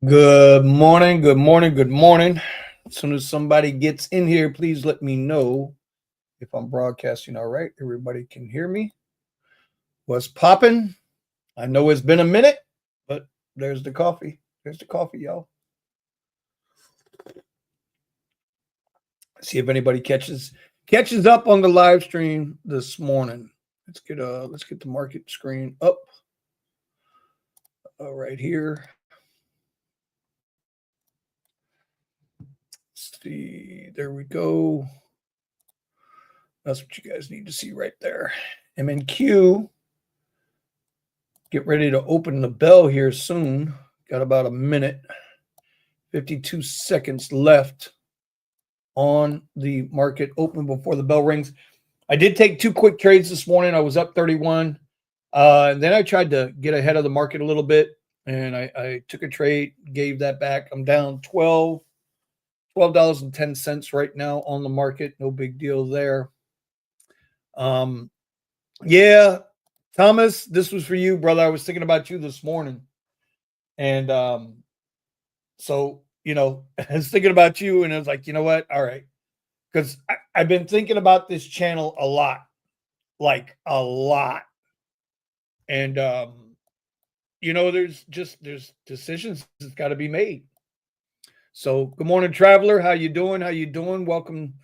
Good morning, good morning, good morning. As soon as somebody gets in here, please let me know if I'm broadcasting all right. Everybody can hear me. What's popping? I know it's been a minute, but there's the coffee. There's the coffee, y'all. See if anybody catches up on the live stream this morning. Let's get the market screen up right here. Let's see, there we go. That's what you guys need to see right there. MNQ. Get ready to open the bell here soon. Got about a minute, 52 seconds left on the market open before the bell rings. I did take two quick trades this morning. I was up 31. Then I tried to get ahead of the market a little bit, and I took a trade, gave that back. I'm down $12.10 right now on the market. No big deal there. Yeah, Thomas, this was for you, brother. I was thinking about you this morning. And so, I was thinking about you, and I was like, you know what? All right. Because I've been thinking about this channel a lot, like a lot. And, there's decisions that's got to be made. So good morning, traveler. How you doing? Welcome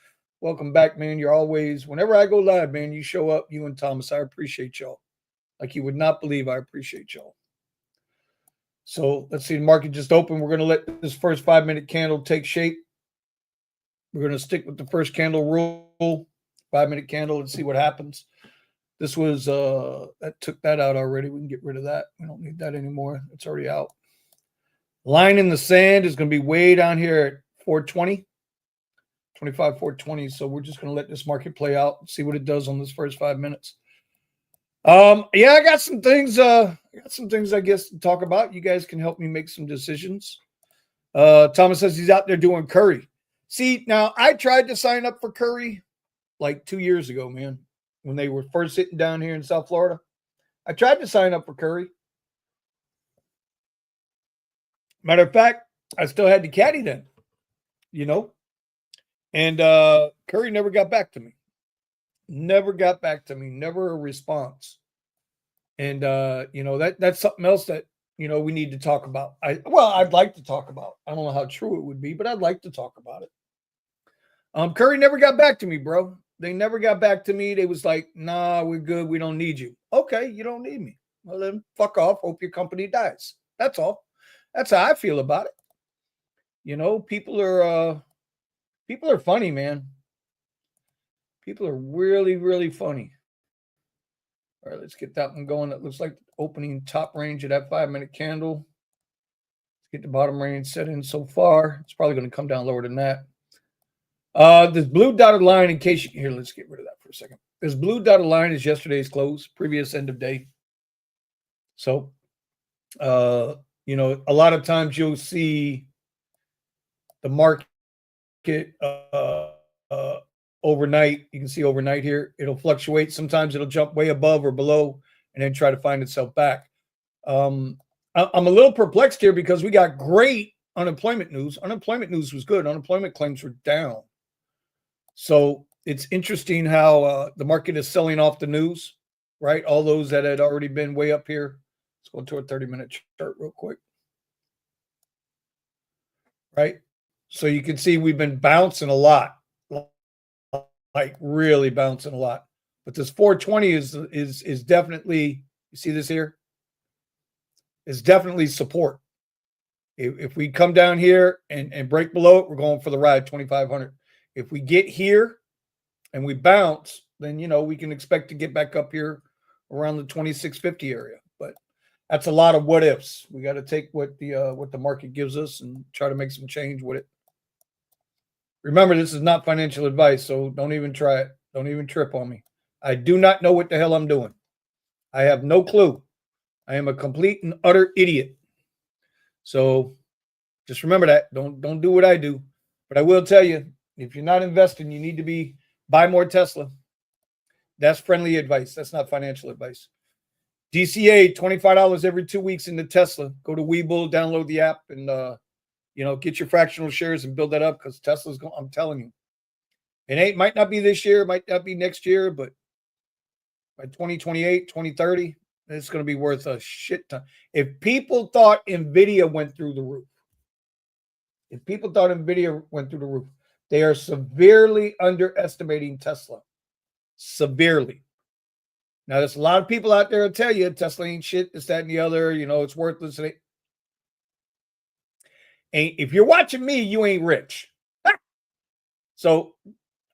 back, man. You're always, whenever I go live, man, you show up, you and Thomas. I appreciate y'all. Like you would not believe I appreciate y'all. So let's see, the market just opened. We're going to let this first 5-minute candle take shape. We're going to stick with the first candle rule, 5-minute candle, and see what happens. This was, that took that out already. We can get rid of that. We don't need that anymore. It's already out. Line in the sand is going to be way down here at 420, 420. So we're just going to let this market play out and see what it does on this first 5 minutes. I got some things. I guess to talk about. You guys can help me make some decisions. Thomas says he's out there doing curry. See, now I tried to sign up for curry like 2 years ago, man, when they were first sitting down here in South Florida. I tried to sign up for curry. Matter of fact, I still had the caddy then, and curry never got back to me. Never a response. And that's something else that we need to talk about. I'd like to talk about. I don't know how true it would be, but I'd like to talk about it. Curry never got back to me, bro. They never got back to me. They was like, nah, we're good. We don't need you. Okay, you don't need me. Well, then fuck off. Hope your company dies. That's all. That's how I feel about it. People are funny, man. People are really, really funny. All right, let's get that one going. That looks like the opening top range of that 5-minute candle. Let's get the bottom range set in so far. It's probably going to come down lower than that. This blue dotted line, in case you here, let's get rid of that for a second. This blue dotted line is yesterday's close, previous end of day. So, a lot of times you'll see the market overnight. You can see overnight here, it'll fluctuate. Sometimes it'll jump way above or below and then try to find itself back. I'm a little perplexed here because we got great unemployment news. Unemployment news was good. Unemployment claims were down. So it's interesting how the market is selling off the news, right? All those that had already been way up here. Let's go to a 30-minute chart real quick. Right? So you can see we've been bouncing a lot. Like really bouncing a lot. But this 420 is definitely, you see this here? It's definitely support. If we come down here and break below it, we're going for the ride, 2,500. If we get here and we bounce, then, we can expect to get back up here around the 2,650 area. But that's a lot of what ifs. We got to take what the market gives us and try to make some change with it. Remember, this is not financial advice, so don't even try it. Don't even trip on me. I do not know what the hell I'm doing. I have no clue. I am a complete and utter idiot. So just remember that. Don't do what I do. But I will tell you, if you're not investing, you need to buy more Tesla. That's friendly advice. That's not financial advice. DCA, $25 every 2 weeks into Tesla. Go to Webull, download the app, and get your fractional shares and build that up, because Tesla's going. I'm telling you, it might not be this year, might not be next year, but by 2028, 2030, it's going to be worth a shit ton. If people thought Nvidia went through the roof, they are severely underestimating Tesla. Severely. Now, there's a lot of people out there who tell you Tesla ain't shit, this, that, and the other. It's worthless. And if you're watching me, you ain't rich. So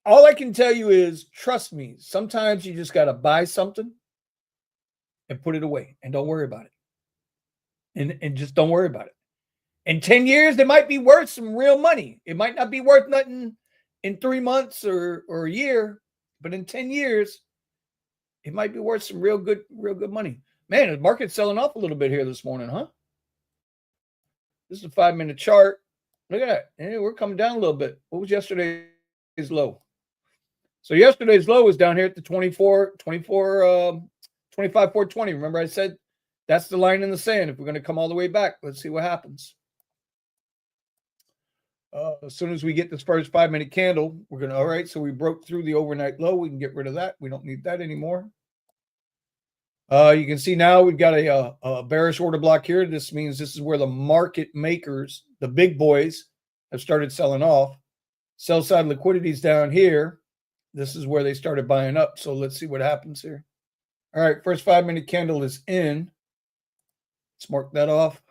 all I can tell you is, trust me, sometimes you just got to buy something and put it away and don't worry about it. And just don't worry about it. In 10 years, they might be worth some real money. It might not be worth nothing in 3 months or a year, but in 10 years, it might be worth some real good money. Man, the market's selling off a little bit here this morning, huh? This is a 5-minute chart. Look at that. Hey, we're coming down a little bit. What was yesterday's low? So yesterday's low was down here at the 25,420. Remember I said that's the line in the sand. If we're going to come all the way back, let's see what happens. As soon as we get this first 5-minute candle, we're going to, all right, so we broke through the overnight low. We can get rid of that. We don't need that anymore. You can see now we've got a bearish order block here. This means this is where the market makers, the big boys, have started selling off. Sell side liquidity is down here. This is where they started buying up. So let's see what happens here. All right, first 5-minute candle is in. Let's mark that off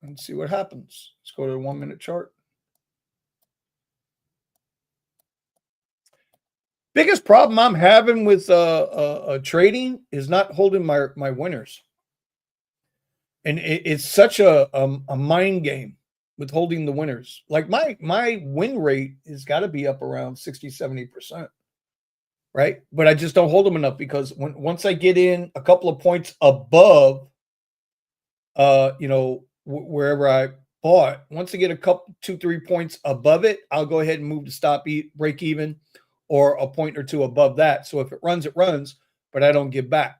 and see what happens. Let's go to the 1-minute chart. Biggest problem I'm having with trading is not holding my winners. And it's such a mind game with holding the winners. Like my win rate has got to be up around 60-70%. Right? But I just don't hold them enough, because once I get in a couple of points above wherever I bought, once I get a couple 2-3 points above it, I'll go ahead and move to stop, break even, or a point or two above that. So if it runs, but I don't give back.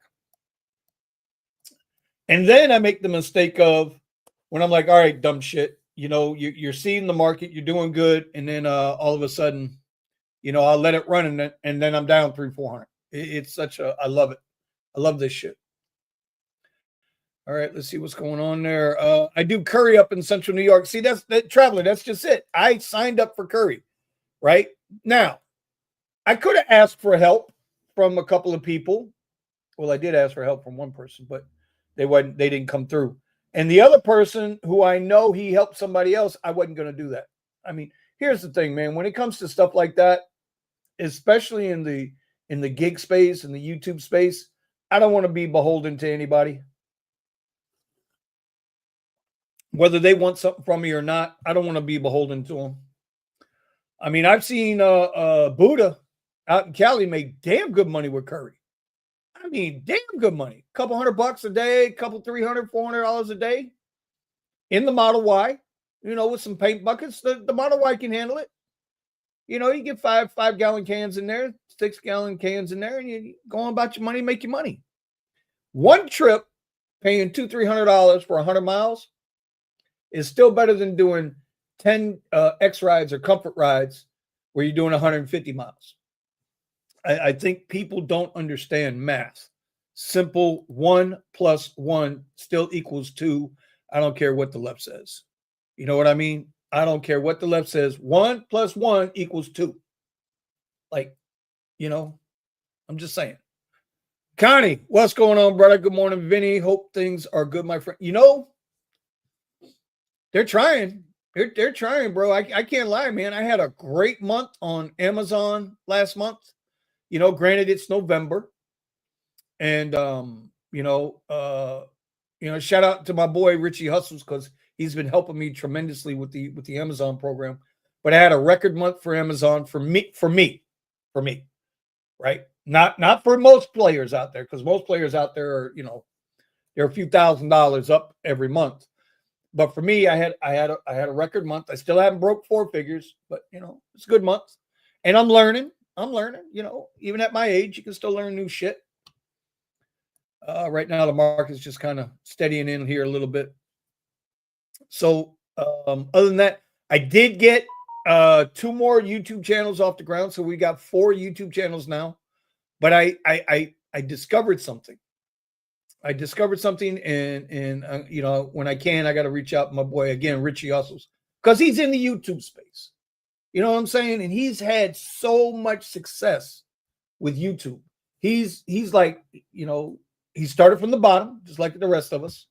And then I make the mistake of, when I'm like, all right, dumb shit, you're seeing the market, you're doing good, and then all of a sudden, I'll let it run, and then I'm down 300-400. It's such I love it. I love this shit. All right, let's see what's going on there. I do Curry up in Central New York. See, that's traveler. That's just it. I signed up for Curry, right? Now, I could have asked for help from a couple of people. Well, I did ask for help from one person, but they didn't come through. And the other person, who I know he helped somebody else, I wasn't going to do that. I mean, here's the thing, man. When it comes to stuff like that, especially in the gig space, in the YouTube space, I don't want to be beholden to anybody. Whether they want something from me or not, I don't want to be beholden to them. I mean, I've seen Buddha out in Cali make damn good money with Curry. I mean, damn good money. A couple $100 a day, couple $300, $400 a day in the Model Y, with some paint buckets. The Model Y can handle it. You get 5-gallon cans in there, 6-gallon cans in there, and you go on about your money, make your money. One trip paying $200-$300 for 100 miles is still better than doing 10 X rides or comfort rides where you're doing 150 miles. I think people don't understand math. Simple 1 + 1 still equals 2. I don't care what the left says. You know what I mean? I don't care what the left says. 1 + 1 equals 2. Like, I'm just saying. Connie, what's going on, brother? Good morning, Vinny. Hope things are good, my friend. They're trying. They're trying, bro. I can't lie, man. I had a great month on Amazon last month. Granted, it's November. And shout out to my boy Richie Hustles, because he's been helping me tremendously with the Amazon program. But I had a record month for Amazon for me, right? Not for most players out there, because most players out there are, they're a few $1,000s up every month. But for me, I had a record month. I still haven't broke 4 figures, but it's a good month. And I'm learning. Even at my age, you can still learn new shit. Right now, the market's just kind of steadying in here a little bit. So, other than that, I did get 2 more YouTube channels off the ground. So we got 4 YouTube channels now. But I discovered something. I discovered something, and you know, when I can, I got to reach out to my boy again, Richie Hustles, because he's in the YouTube space. You know what I'm saying? And he's had so much success with YouTube. He's like, you know, he started from the bottom, just like the rest of us,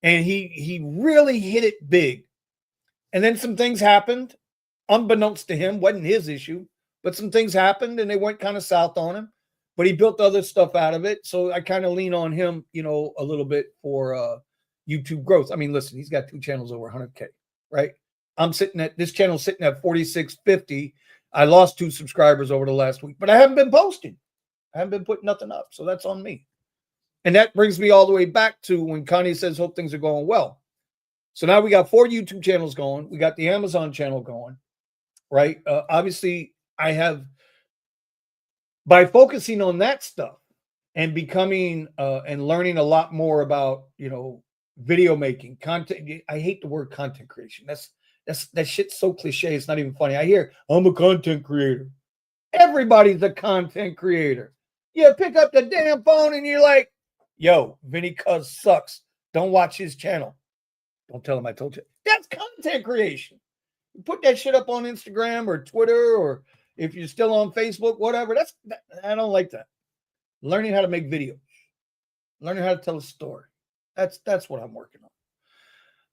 and he really hit it big. And then some things happened, unbeknownst to him, wasn't his issue, but some things happened and they went kind of south on him. But he built other stuff out of it. So I kind of lean on him, you know, a little bit for YouTube growth. I mean, listen, he's got 2 channels over 100K, right? I'm sitting at this channel sitting at 4650. I lost 2 subscribers over the last week, but I haven't been posting. I haven't been putting nothing up. So that's on me. And that brings me all the way back to when Connie says, hope things are going well. So now we got 4 YouTube channels going. We got the Amazon channel going, right? Obviously, I have, by focusing on that stuff and becoming and learning a lot more about, you know, video making, content. I hate the word content creation. That shit's so cliche. It's not even funny. I hear, I'm a content creator. Everybody's a content creator. You pick up the damn phone and you're like, yo, Vinny Kuzz sucks. Don't watch his channel. Don't tell him I told you. That's content creation. You put that shit up on Instagram or Twitter, or if you're still on Facebook, whatever. I don't like that. Learning how to make videos. Learning how to tell a story. That's what I'm working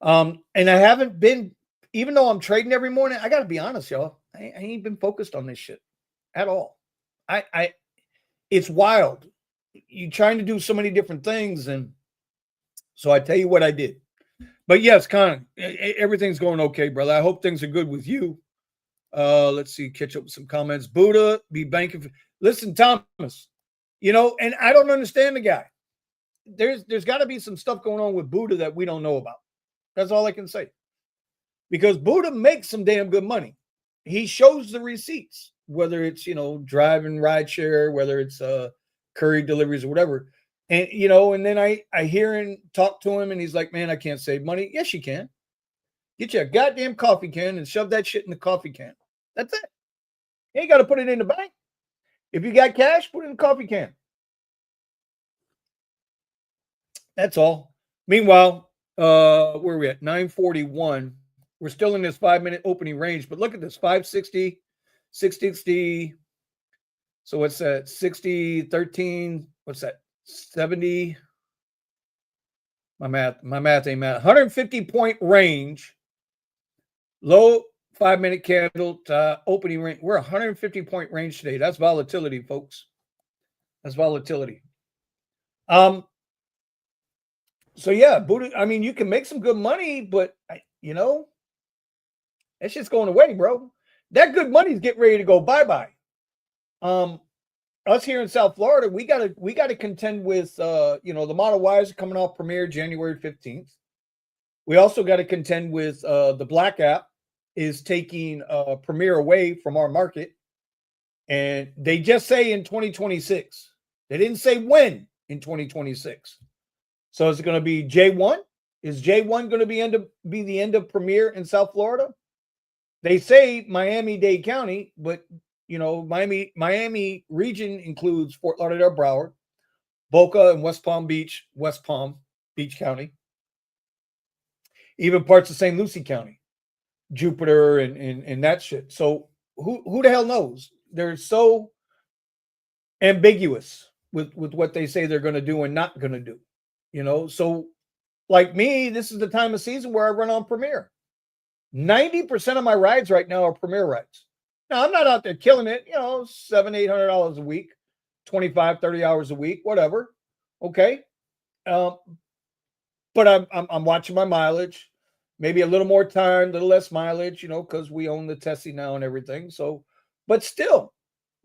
on. And I haven't been, even though I'm trading every morning, I got to be honest, y'all. I ain't been focused on this shit at all. It's wild. You're trying to do so many different things. And so I tell you what I did. But yes, Con, everything's going okay, brother. I hope things are good with you. Let's see, catch up with some comments. Buddha, be banking for, listen, Thomas, you know, and I don't understand the guy. There's got to be some stuff going on with Buddha that we don't know about. That's all I can say. Because Buddha makes some damn good money. He shows the receipts, whether it's, you know, driving rideshare, whether it's curry deliveries or whatever. And, you know, and then I hear and talk to him and he's like, man, I can't save money. Yes, you can. Get you a goddamn coffee can and shove that shit in the coffee can. That's it. You ain't got to put it in the bank. If you got cash, put it in the coffee can. That's all. Meanwhile, where are we at? 941. We're still in this 5-minute opening range, but look at this, 560, 660. So what's that? 60, 13. What's that? 70. My math ain't math. 150-point range. Low 5-minute candle to opening range. We're 150-point range today. That's volatility, folks. That's volatility. So yeah, Buddha, I mean, you can make some good money, but you know, that shit's going away, bro. That good money's getting ready to go bye-bye. Us here in South Florida, we gotta contend with you know, the Model Ys are coming off premiere January 15th. We also got to contend with the Black app is taking premiere away from our market. And they just say in 2026. They didn't say when in 2026. So is it going to be J1? Is J1 going to be the end of premiere in South Florida? They say Miami-Dade County, but you know, Miami region includes Fort Lauderdale, Broward, Boca, and West Palm Beach County, even parts of St. Lucie County, Jupiter, and that shit. So who the hell knows? They're so ambiguous with what they say they're going to do and not going to do. You know, so like me, this is the time of season where I run on Premiere. 90% of my rides right now are Premiere rides. Now, I'm not out there killing it, you know, $700-800 a week, 25, 30 hours a week, whatever. Okay. But I'm watching my mileage, maybe a little more time, a little less mileage, you know, because we own the Tessie now and everything. So, but still,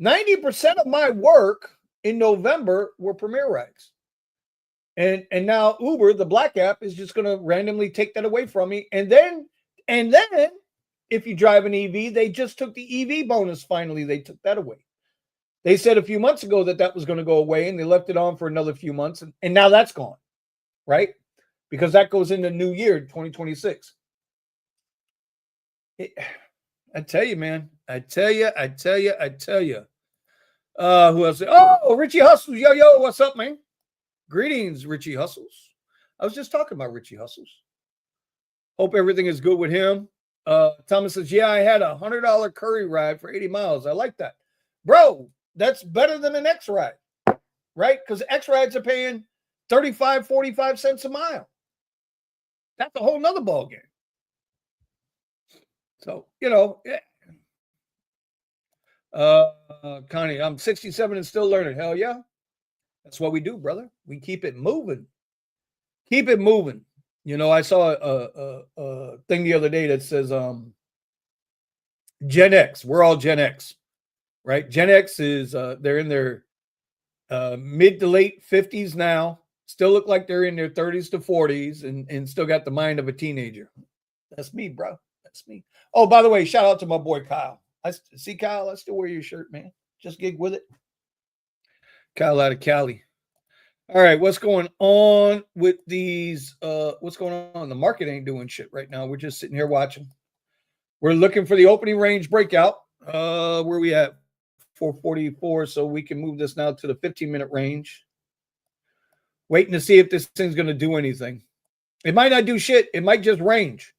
90% of my work in November were Premiere rides. And now Uber, the Black app, is just going to randomly take that away from me. And then if you drive an EV, they just took the EV bonus. Finally, they took that away. They said a few months ago that was going to go away, and they left it on for another few months, and now that's gone, right? Because that goes into new year 2026. I tell you, man. I tell you. Who else? Oh, Richie Hustles. Yo, what's up, man? Greetings, Richie Hustles. I was just talking about Richie Hustles. Hope everything is good with him. Thomas says, yeah, I had a $100 Curry ride for 80 miles. I like that. Bro, that's better than an X ride, right? Because X rides are paying 35, 45 cents a mile. That's a whole nother ball game. So, yeah. Connie, I'm 67 and still learning. Hell yeah. That's what we do, brother. We keep it moving. Keep it moving. I saw a thing the other day that says Gen X. We're all Gen X, right? Gen X is they're in their mid to late 50s now. Still look like they're in their 30s to 40s and still got the mind of a teenager. That's me, bro. That's me. Oh, by the way, shout out to my boy Kyle. See, Kyle, I still wear your shirt, man. Just gig with it. Kyle out of Cali. All right, what's going on with these? What's going on? The market ain't doing shit right now. We're just sitting here watching. We're looking for the opening range breakout. Where we at? 444. So we can move this now to the 15-minute range. Waiting to see if this thing's going to do anything. It might not do shit. It might just range.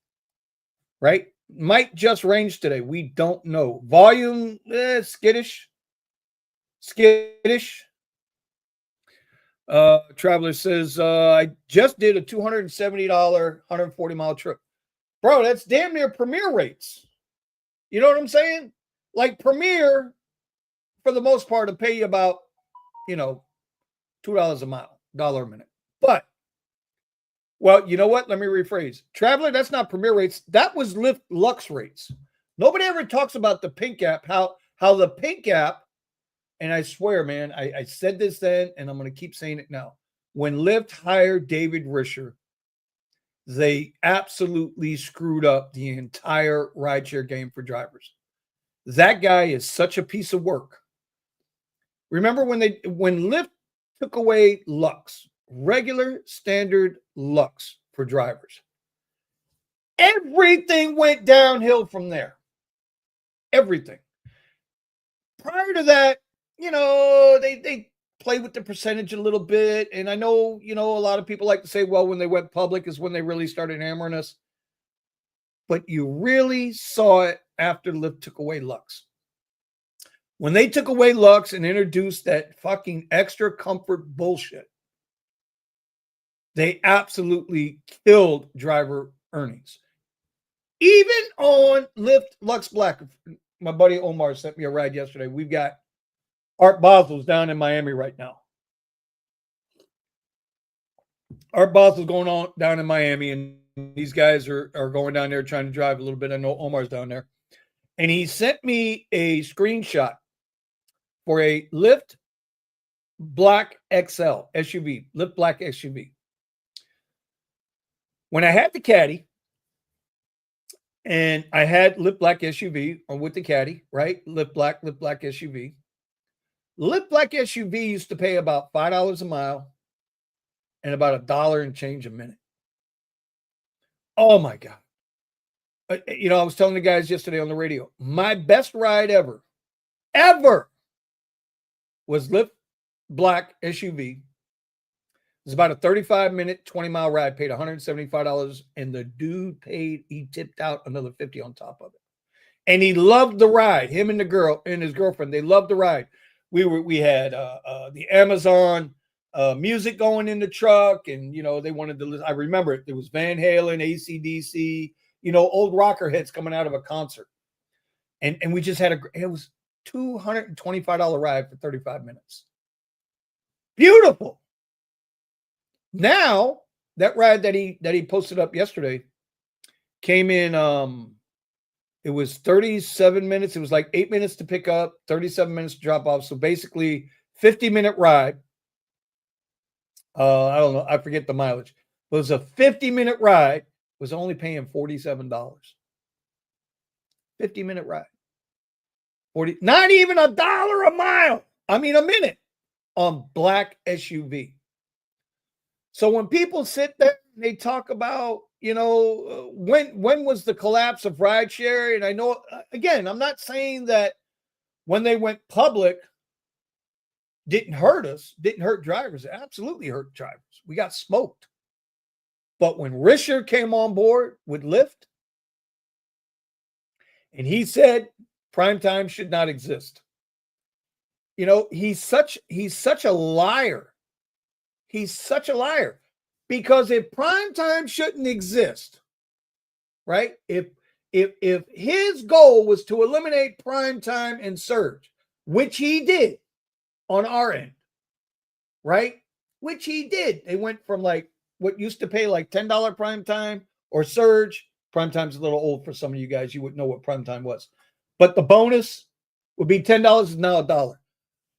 Right? Might just range today. We don't know. Volume, skittish. Traveler says, I just did a $270, 140-mile trip. Bro, that's damn near Premier rates. You know what I'm saying? Like Premier, for the most part, will pay you about, $2 a mile, $1 a minute. But, well, you know what? Let me rephrase. Traveler, that's not Premier rates. That was Lyft Lux rates. Nobody ever talks about the Pink app, how the Pink app, and I swear, man, I said this then, and I'm going to keep saying it now. When Lyft hired David Risher, they absolutely screwed up the entire rideshare game for drivers. That guy is such a piece of work. Remember when Lyft took away Lux, regular standard Lux for drivers, everything went downhill from there. Everything. Prior to that, they play with the percentage a little bit. And I know, a lot of people like to say, well, when they went public is when they really started hammering us. But you really saw it after Lyft took away Lux. When they took away Lux and introduced that fucking extra comfort bullshit, they absolutely killed driver earnings. Even on Lyft Lux Black, my buddy Omar sent me a ride yesterday. We've got Art Bosl's down in Miami right now. Art Bosl's going on down in Miami, and these guys are going down there trying to drive a little bit. I know Omar's down there. And he sent me a screenshot for a Lyft Black XL SUV, Lyft Black SUV. When I had the Caddy, and I had Lyft Black SUV with the Caddy, right? Lyft Black SUV. Lyft Black SUV used to pay about $5 a mile and about $1 and change a minute. Oh my God. I was telling the guys yesterday on the radio, my best ride ever was Lyft Black SUV. It was about a 35-minute, 20-mile ride, paid $175, and the dude he tipped out another $50 on top of it. And he loved the ride. Him and his girlfriend, they loved the ride. We had the Amazon music going in the truck, and they wanted to listen. I remember it. There was Van Halen, AC/DC, old rocker hits coming out of a concert. And we just had it was $225 ride for 35 minutes. Beautiful. Now, that ride that he posted up yesterday came in, it was 37 minutes. It was like 8 minutes to pick up, 37 minutes to drop off. So basically 50-minute ride. I don't know. I forget the mileage. But it was a 50-minute ride. Was only paying $47. 50-minute ride. Not even $1 a mile. I mean, a minute on black SUV. So when people sit there and they talk about, when was the collapse of rideshare? And I know, again, I'm not saying that when they went public didn't hurt us, didn't hurt drivers. It absolutely hurt drivers. We got smoked. But when Risher came on board with Lyft, and he said prime time should not exist. He's such a liar. He's such a liar. Because if prime time shouldn't exist, right? If his goal was to eliminate prime time and surge, which he did on our end, right? Which he did. They went from like what used to pay like $10 prime time or surge. Prime time's a little old for some of you guys. You wouldn't know what prime time was. But the bonus would be $10 is now $1.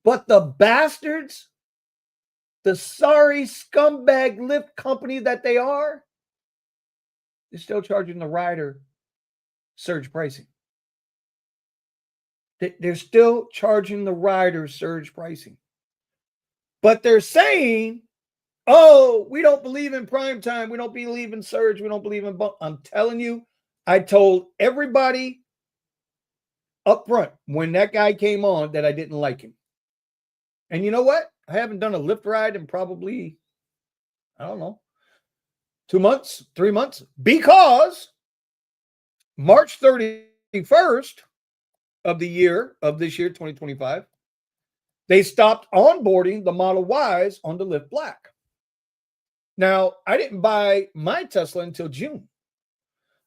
But the bastards, the sorry scumbag Lyft company that they are, they're still charging the rider surge pricing. They're still charging the rider surge pricing. But they're saying, oh, we don't believe in prime time. We don't believe in surge. We don't believe in I'm telling you, I told everybody up front when that guy came on that I didn't like him. And you know what? I haven't done a Lyft ride in probably, I don't know, 2 months, 3 months, because March 31st of this year, 2025, they stopped onboarding the Model Ys on the Lyft Black. Now, I didn't buy my Tesla until June.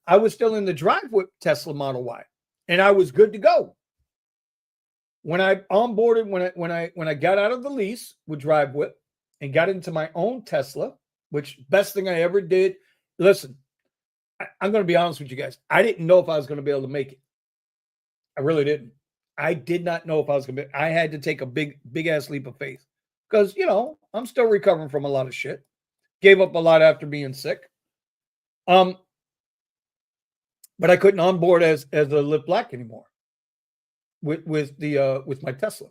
I was still in the drive with Tesla Model Y, and I was good to go. When I onboarded, when I got out of the lease with Drive Whip and got into my own Tesla, which best thing I ever did. Listen, I'm going to be honest with you guys. I didn't know if I was going to be able to make it. I really didn't. I did not know if I was going to I had to take a big ass leap of faith because, I'm still recovering from a lot of shit. Gave up a lot after being sick. But I couldn't onboard as a Lyft Black anymore with my Tesla.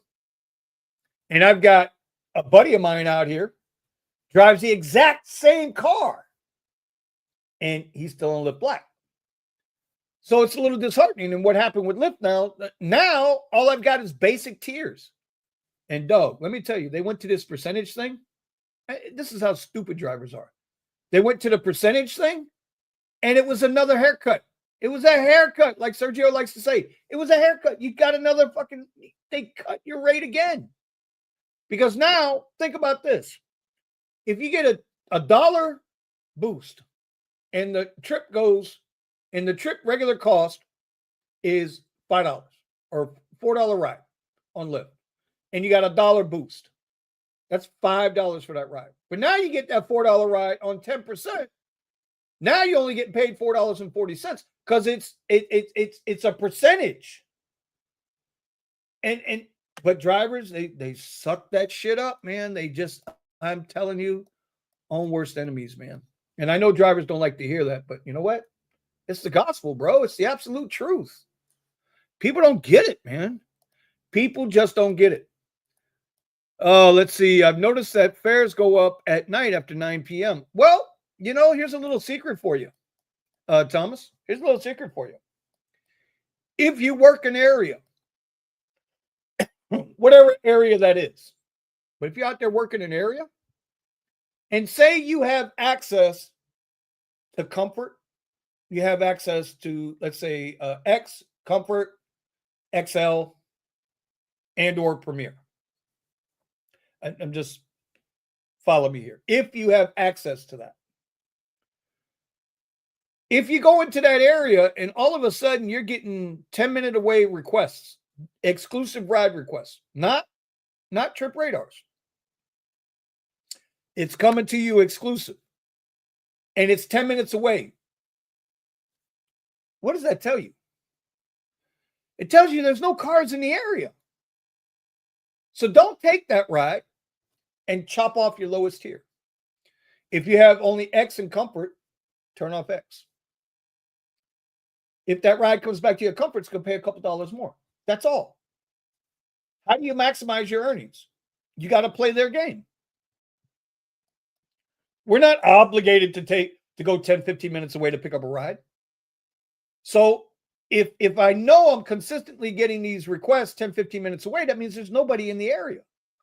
And I've got a buddy of mine out here drives the exact same car, and he's still on Lyft Black. So it's a little disheartening. And what happened with Lyft now all I've got is basic tiers. And Doug, let me tell you, they went to this percentage thing. This is how stupid drivers are. They went to the percentage thing, and it was another haircut. It was a haircut, like Sergio likes to say. It was a haircut. You got another they cut your rate again. Because now, think about this. If you get a $1 boost, and the trip regular cost is $5 or $4 ride on Lyft, and you got a $1 boost, that's $5 for that ride. But now you get that $4 ride on 10%. Now you only get paid $4.40 because it's a percentage. But drivers, they suck that shit up, man. They just, I'm telling you, own worst enemies, man. And I know drivers don't like to hear that, but you know what? It's the gospel, bro. It's the absolute truth. People don't get it, man. People just don't get it. Oh, let's see. I've noticed that fares go up at night after 9 p.m. Well, here's a little secret for you, Thomas. Here's a little secret for you. If you work an area, whatever area that is, but if you're out there working an area, and say you have access to Comfort, you have access to, let's say, X, Comfort, XL, and or Premier. I'm just, follow me here. If you have access to that. If you go into that area and all of a sudden you're getting 10-minute away requests, exclusive ride requests, not trip radars. It's coming to you exclusive. And it's 10 minutes away. What does that tell you? It tells you there's no cars in the area. So don't take that ride and chop off your lowest tier. If you have only X and Comfort, turn off X. If that ride comes back to your Comfort, it's going to pay a couple dollars more. That's all. How do you maximize your earnings? You got to play their game. We're not obligated to go 10, 15 minutes away to pick up a ride. So if I know I'm consistently getting these requests 10, 15 minutes away, that means there's nobody in the area,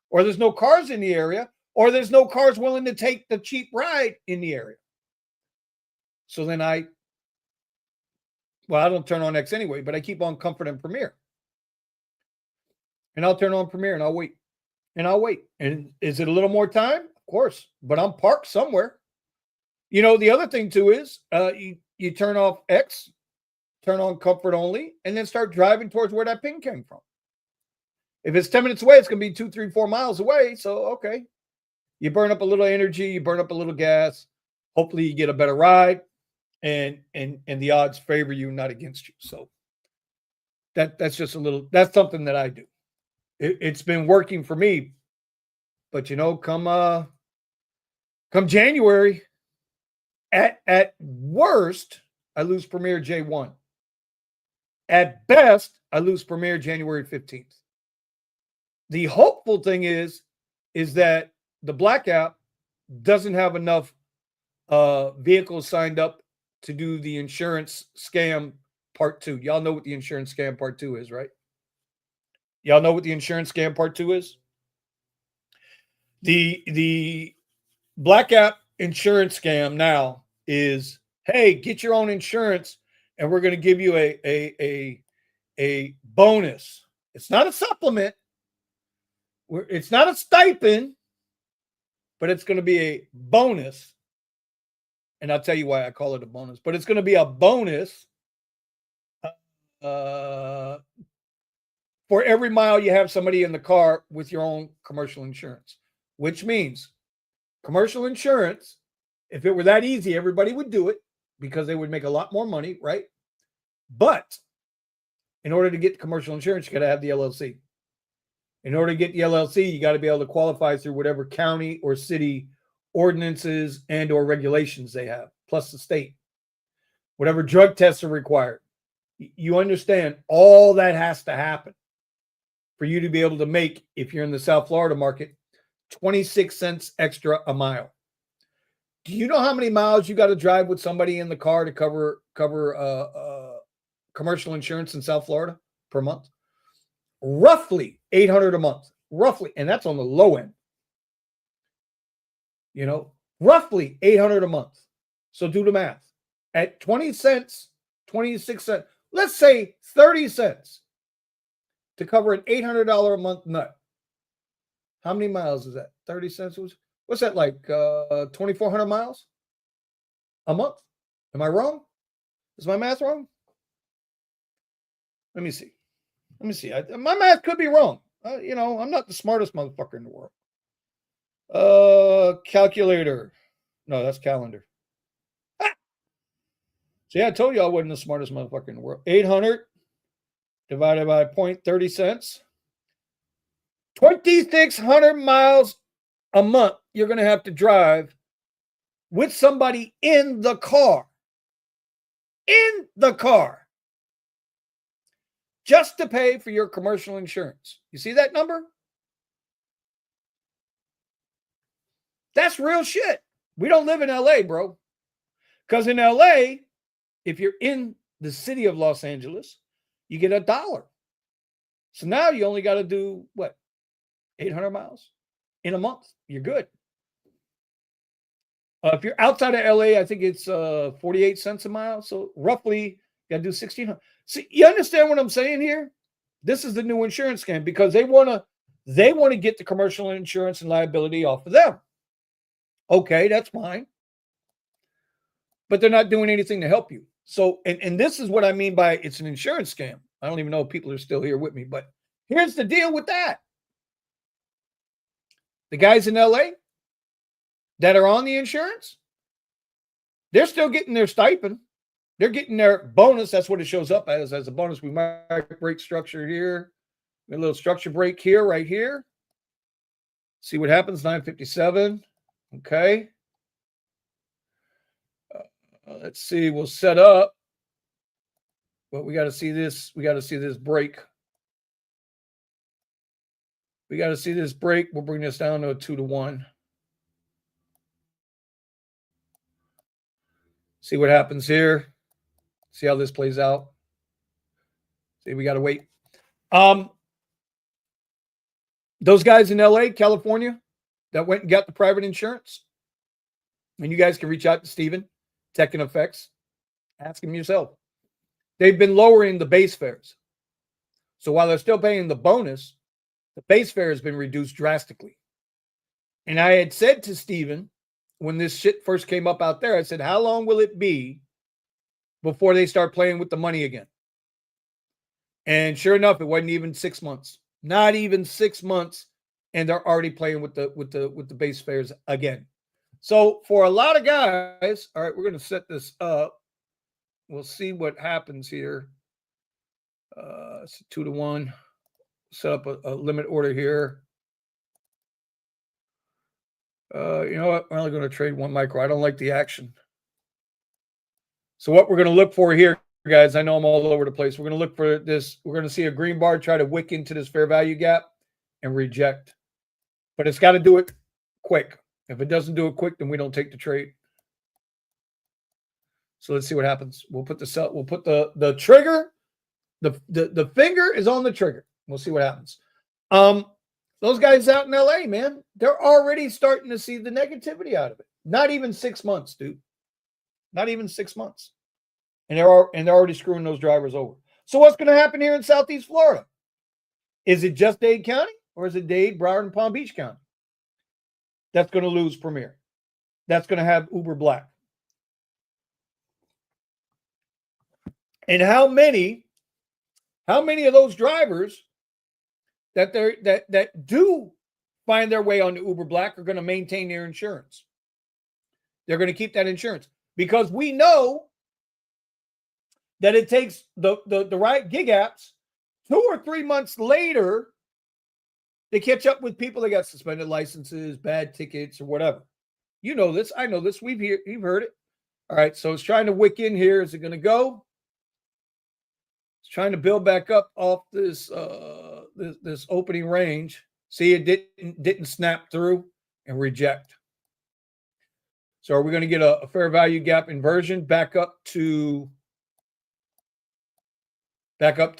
or there's no cars in the area, or there's no cars willing to take the cheap ride in the area. So then I don't turn on X anyway, but I keep on Comfort and Premier. And I'll turn on Premier and I'll wait. And I'll wait. And is it a little more time? Of course, but I'm parked somewhere. You know, the other thing too is you turn off X, turn on Comfort only, and then start driving towards where that ping came from. If it's 10 minutes away, it's going to be 2, 3, 4 miles away. So, okay. You burn up a little energy, you burn up a little gas. Hopefully you get a better ride, and the odds favor you, not against you. So that's just that's something that I do. It's been working for me. But you know, come January, at worst, I lose Premier J1. At best, I lose Premier January 15th. The hopeful thing is that the Black app doesn't have enough vehicles signed up to do the insurance scam part 2. Y'all know what the insurance scam part 2 is, right? Y'all know what the insurance scam part 2 is? The Black app insurance scam now is, hey, get your own insurance and we're going to give you a bonus. It's not a supplement. It's not a stipend, but it's going to be a bonus. And I'll tell you why I call it a bonus, but it's going to be a bonus for every mile you have somebody in the car with your own commercial insurance, which means commercial insurance, if it were that easy, everybody would do it because they would make a lot more money, right? But in order to get commercial insurance, you got to have the LLC. In order to get the LLC, you got to be able to qualify through whatever county or city ordinances and or regulations they have, plus the state. Whatever drug tests are required. You understand all that has to happen for you to be able to make, if you're in the South Florida market, 26 cents extra a mile. Do you know how many miles you got to drive with somebody in the car to cover commercial insurance in South Florida per month? Roughly $800 a month. Roughly. And that's on the low end. You know, roughly $800 a month. So do the math. At 20 cents, 26 cents, let's say 30 cents to cover an $800 a month nut. How many miles is that? 30 cents? What's that, like 2,400 miles a month? Am I wrong? Is my math wrong? Let me see. My math could be wrong. You know, I'm not the smartest motherfucker in the world. Calculator. No, that's calendar. See, I told you I wasn't the smartest motherfucker in the world. 800 divided by 0.30 cents. 2,600 miles a month you're going to have to drive with somebody in the car. In the car. Just to pay for your commercial insurance. You see that number? That's real shit. We don't live in LA, bro. Because in LA, if you're in the city of Los Angeles, you get $1. So now you only got to do what? 800 miles in a month. You're good. If you're outside of LA, I think it's 48 cents a mile. So roughly, you got to do 1,600. See, you understand what I'm saying here? This is the new insurance scam because they want to get the commercial insurance and liability off of them. Okay, that's fine. But they're not doing anything to help you. So, and this is what I mean by it's an insurance scam. I don't even know if people are still here with me, but here's the deal with that. The guys in LA that are on the insurance, they're still getting their stipend. They're getting their bonus. That's what it shows up as a bonus. We might break structure here. A little structure break here, right here. See what happens, 957. Okay. Let's see. We'll set up. But we got to see this. We got to see this break. We got to see this break. We'll bring this down to a 2-1. See what happens here. See how this plays out. See, we got to wait. Those guys in LA, California, that went and got the private insurance, and you guys can reach out to Steven, Tech and Effects. Ask him yourself. They've been lowering the base fares. So while they're still paying the bonus, the base fare has been reduced drastically. And I had said to Steven, when this shit first came up out there, I said, how long will it be before they start playing with the money again? And sure enough, it wasn't even 6 months. Not even 6 months, and they're already playing with the base fares again. So for a lot of guys, all right, we're going to set this up. We'll see what happens here. It's 2-1. Set up a limit order here. You know what? We're only going to trade 1 micro. I don't like the action. So what we're going to look for here, guys, I know I'm all over the place. We're going to look for this. We're going to see a green bar try to wick into this fair value gap and reject. But it's got to do it quick. If it doesn't do it quick, then we don't take the trade. So let's see what happens. We'll put the trigger. The finger is on the trigger. We'll see what happens. Those guys out in LA, man, they're already starting to see the negativity out of it. Not even 6 months, dude. Not even 6 months. And they're already screwing those drivers over. So what's going to happen here in Southeast Florida? Is it just Dade County, or is it Dade, Broward, and Palm Beach County that's going to lose Premier? That's going to have Uber Black. And how many of those drivers that do find their way on the Uber Black are going to maintain their insurance? They're going to keep that insurance, because we know that it takes the right gig apps 2 or 3 months later to catch up with people that got suspended licenses, bad tickets, or whatever. You know this. I know this. You've heard it. All right. So it's trying to wick in here. Is it going to go? It's trying to build back up off this this opening range. See, it didn't snap through and reject. So are we going to get a fair value gap inversion back up to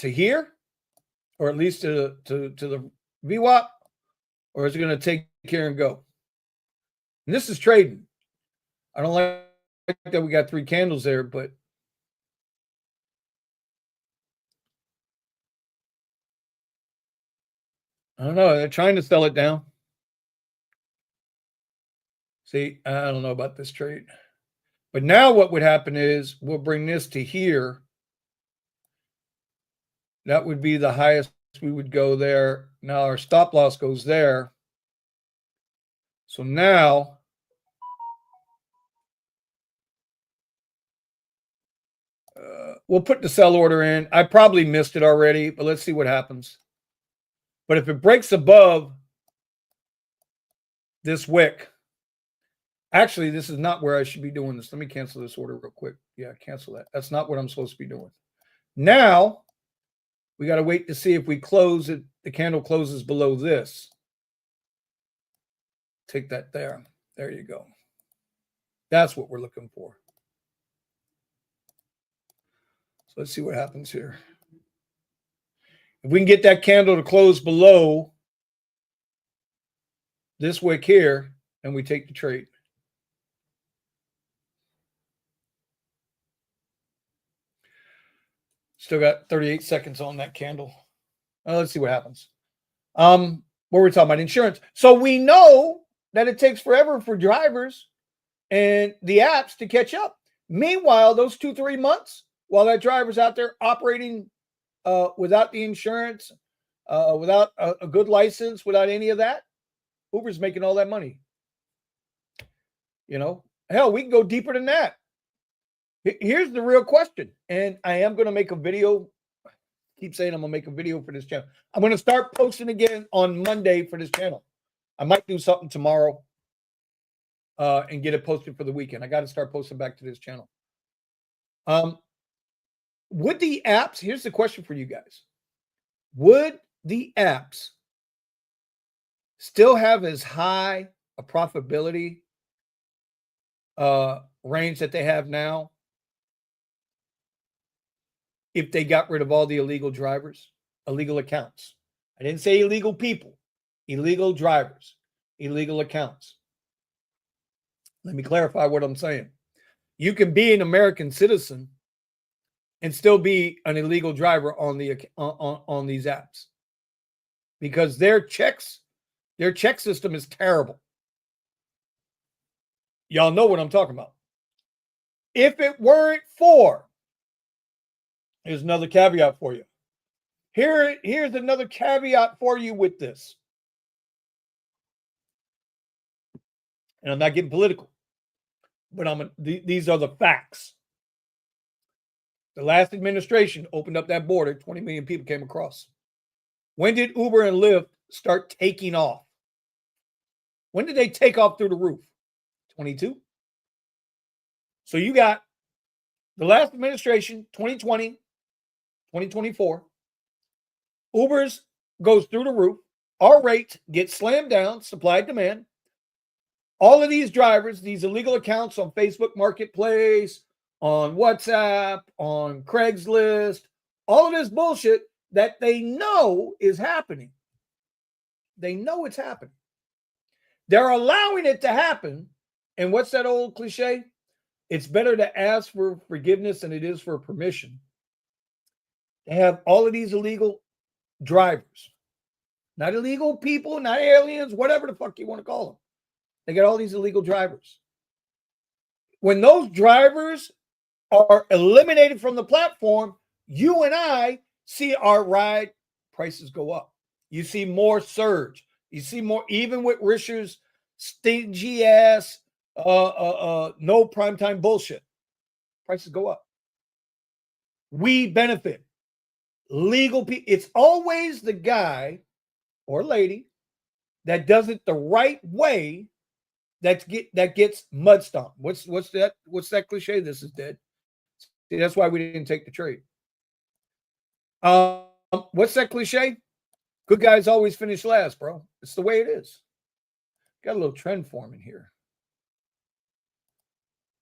here, or at least to the VWAP, or is it going to take here and go? And this is trading. I don't like that we got 3 candles there, but I don't know. They're trying to sell it down. See, I don't know about this trade. But now what would happen is we'll bring this to here. That would be the highest we would go there. Now our stop loss goes there. So now we'll put the sell order in. I probably missed it already, but let's see what happens. But if it breaks above this wick, actually, this is not where I should be doing this. Let me cancel this order real quick. Yeah, cancel that. That's not what I'm supposed to be doing. Now, we got to wait to see if we close it. The candle closes below this. Take that there. There you go. That's what we're looking for. So let's see what happens here. If we can get that candle to close below this wick here, and we take the trade. Still got 38 seconds on that candle. Let's see what happens. What were we talking about? Insurance. So we know that it takes forever for drivers and the apps to catch up. Meanwhile, those 2-3 months, while that driver's out there operating without the insurance, without a good license, without any of that, Uber's making all that money. You know, hell, we can go deeper than that. Here's the real question, and I am going to make a video. I keep saying I'm going to make a video for this channel. I'm going to start posting again on Monday for this channel. I might do something tomorrow and get it posted for the weekend. I got to start posting back to this channel. Would the apps, here's the question for you guys. Would the apps still have as high a profitability range that they have now if they got rid of all the illegal drivers, illegal accounts. I didn't say illegal people, illegal drivers, illegal accounts. Let me clarify what I'm saying. You can be an American citizen and still be an illegal driver on these apps because their check system is terrible. Y'all know what I'm talking about. If it weren't for, here's another caveat for you. Here's another caveat for you with this. And I'm not getting political, but these are the facts. The last administration opened up that border, 20 million people came across. When did Uber and Lyft start taking off? When did they take off through the roof? 22. So you got the last administration, 2020, 2024. Uber's goes through the roof. Our rates get slammed down, supply demand. All of these drivers, these illegal accounts on Facebook Marketplace, on WhatsApp, on Craigslist, all of this bullshit that they know is happening. They know it's happening. They're allowing it to happen. And what's that old cliche? It's better to ask for forgiveness than it is for permission. They have all of these illegal drivers. Not illegal people, not aliens, whatever the fuck you want to call them. They got all these illegal drivers. When those drivers are eliminated from the platform, you and I see our ride prices go up. You see more surge. You see more, even with Risher's stingy ass, no primetime bullshit. Prices go up. We benefit. Legal people. It's always the guy or lady that does it the right way that gets mud stomped. What's that cliche? This is dead. See, that's why we didn't take the trade. What's that cliche? Good guys always finish last, bro. It's the way it is. Got a little trend forming here.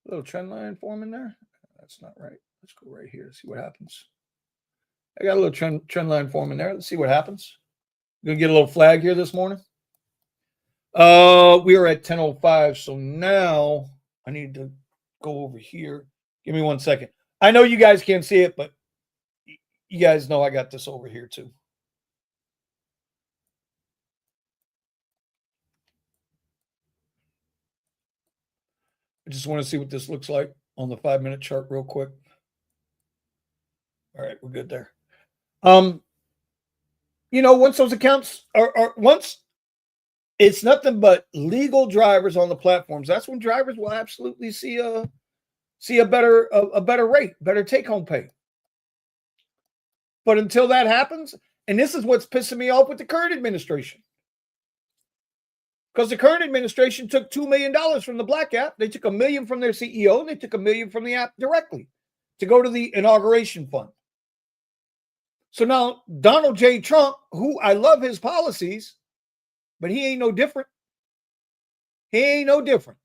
A little trend line forming there. That's not right. Let's go right here. See what happens. I got a little trend line forming there. Let's see what happens. Gonna get a little flag here this morning. We are at 10:05, so now I need to go over here. Give me 1 second. I know you guys can't see it, but you guys know I got this over here too. I just want to see what this looks like on the 5-minute chart real quick. All right, we're good there. Once those accounts are once it's nothing but legal drivers on the platforms, that's when drivers will absolutely see a better rate, better take-home pay. But until that happens, and this is what's pissing me off with the current administration. Because the current administration took $2 million from the Black app. They took $1 million from their CEO, and they took $1 million from the app directly to go to the inauguration fund. So now Donald J. Trump, who I love his policies, but he ain't no different. He ain't no different.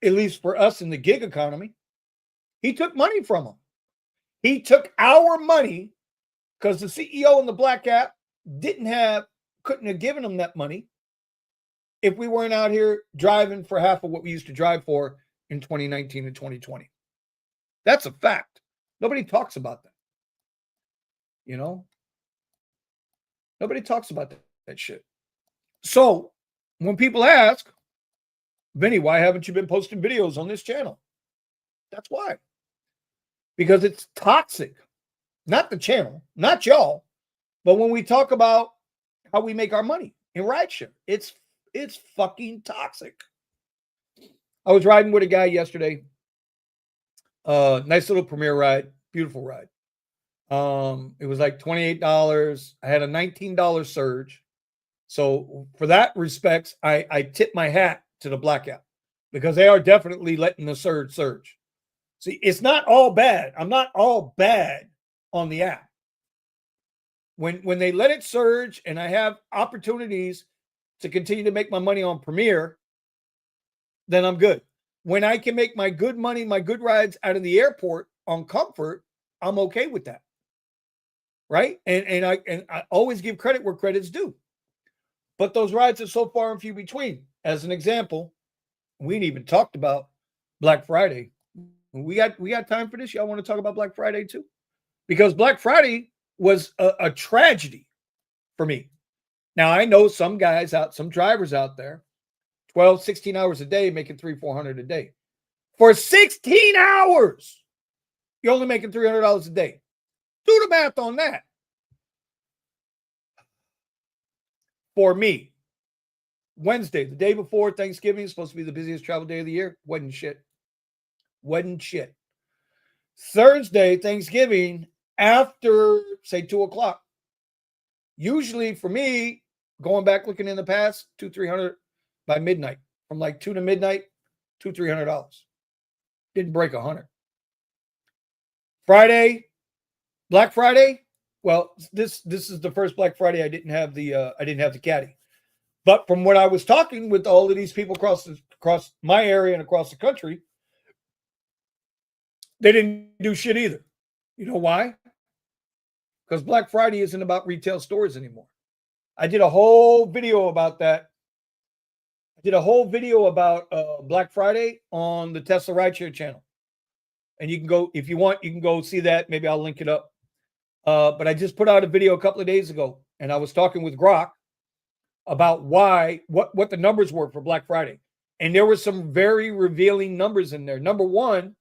At least for us in the gig economy. He took money from them. He took our money because the CEO in the Black app couldn't have given him that money if we weren't out here driving for half of what we used to drive for in 2019 and 2020. That's a fact. Nobody talks about that. Nobody talks about that shit. So when people ask, Vinny, why haven't you been posting videos on this channel? That's why. Because it's toxic. Not the channel, not y'all, but when we talk about how we make our money in rideshare, it's fucking toxic. I was riding with a guy yesterday. Nice little Premier ride, beautiful ride. It was like $28. I had a $19 surge. So for that respects, I tip my hat to the Black app because they are definitely letting the surge. See, it's not all bad. I'm not all bad on the app. When they let it surge and I have opportunities to continue to make my money on Premier, then I'm good. When I can make my good money, my good rides out of the airport on Comfort, I'm okay with that. Right? And I always give credit where credit's due. But those rides are so far and few between. As an example, we ain't even talked about Black Friday. We got time for this? Y'all want to talk about Black Friday too? Because Black Friday was a tragedy for me. Now, I know some drivers out there, 12, 16 hours a day, making $300-400 a day. For 16 hours, you're only making $300 a day. Do the math on that. For me, Wednesday, the day before Thanksgiving, is supposed to be the busiest travel day of the year. Wasn't shit. Thursday, Thanksgiving, after, say, 2 o'clock. Usually for me, going back looking in the past, $200-300 by midnight. From like 2 to midnight, $200-300. Didn't break 100. Friday, Black Friday. Well, this is the first Black Friday I didn't have the caddy. But from what I was talking with all of these people across my area and across the country, they didn't do shit either. You know why? Because Black Friday isn't about retail stores anymore. I did a whole video about that. I did a whole video about Black Friday on the Tesla Rideshare channel. And you can go, if you want, you can go see that. Maybe I'll link it up. But I just put out a video a couple of days ago, and I was talking with Grok about what the numbers were for Black Friday. And there were some very revealing numbers in there. Number one,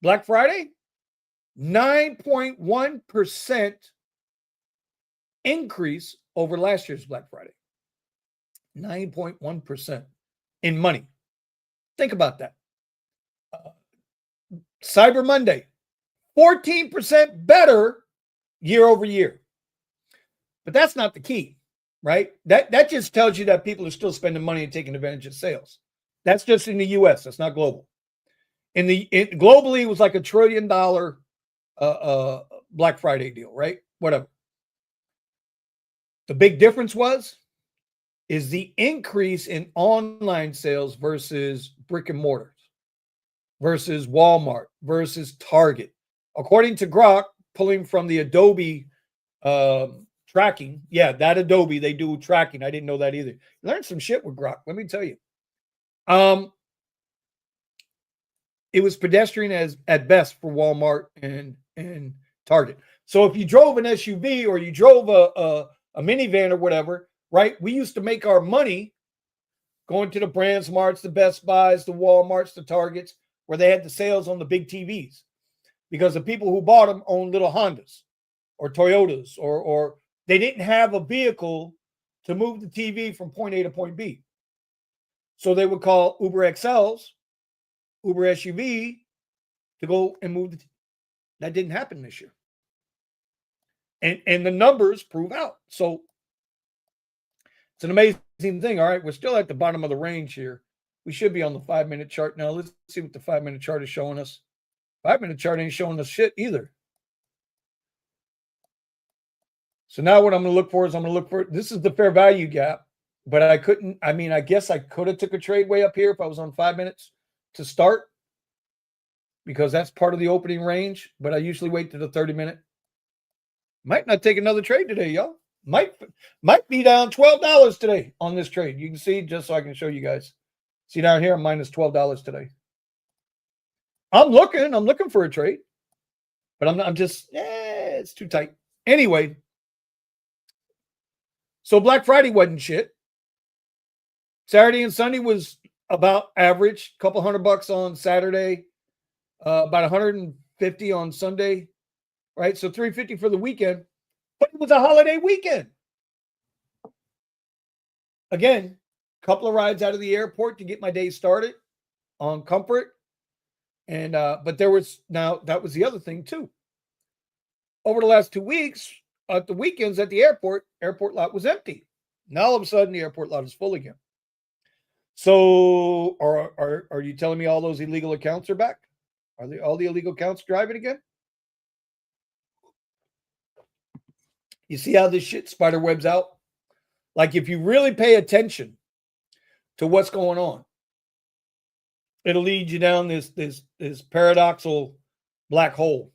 Black Friday, 9.1% increase over last year's Black Friday. 9.1% in money. Think about that. Cyber Monday, 14% better year over year. But that's not the key, right? That just tells you that people are still spending money and taking advantage of sales. That's just in the US. That's not global. Globally, it was like $1 trillion Black Friday deal, right? Whatever. The big difference is the increase in online sales versus brick and mortars, versus Walmart, versus Target. According to Grok, pulling from the Adobe tracking. Yeah, that Adobe, they do tracking. I didn't know that either. Learned some shit with Grok, let me tell you. It was pedestrian at best for Walmart and Target. So if you drove an SUV or you drove a minivan or whatever, right? We used to make our money going to the Brand Smarts, the Best Buys, the Walmarts, the Targets, where they had the sales on the big TVs. Because the people who bought them owned little Hondas or Toyotas, or they didn't have a vehicle to move the TV from point A to point B. So they would call Uber XLs, Uber SUV to go and move the TV. That didn't happen this year. And the numbers prove out. So it's an amazing thing. All right, we're still at the bottom of the range here. We should be on the 5-minute chart now. Let's see what the 5-minute chart is showing us. 5-minute chart ain't showing us shit either. So now what I'm going to look for is this is the fair value gap, but I guess I could have took a trade way up here if I was on 5 minutes to start, because that's part of the opening range, but I usually wait to the 30-minute. Might not take another trade today, y'all. Might be down $12 today on this trade. You can see, just so I can show you guys. See down here, I'm minus $12 today. I'm looking for a trade, but it's too tight. Anyway, so Black Friday wasn't shit. Saturday and Sunday was about average, a couple $100 on Saturday, about 150 on Sunday, right? So $350 for the weekend, but it was a holiday weekend. Again, a couple of rides out of the airport to get my day started on Comfort. And but that was the other thing too. Over the last 2 weeks, at the weekends at the airport lot was empty. Now all of a sudden the airport lot is full again. So are you telling me all those illegal accounts are back? Are all the illegal accounts driving again? You see how this shit spider webs out? Like if you really pay attention to what's going on, it'll lead you down this paradoxical black hole.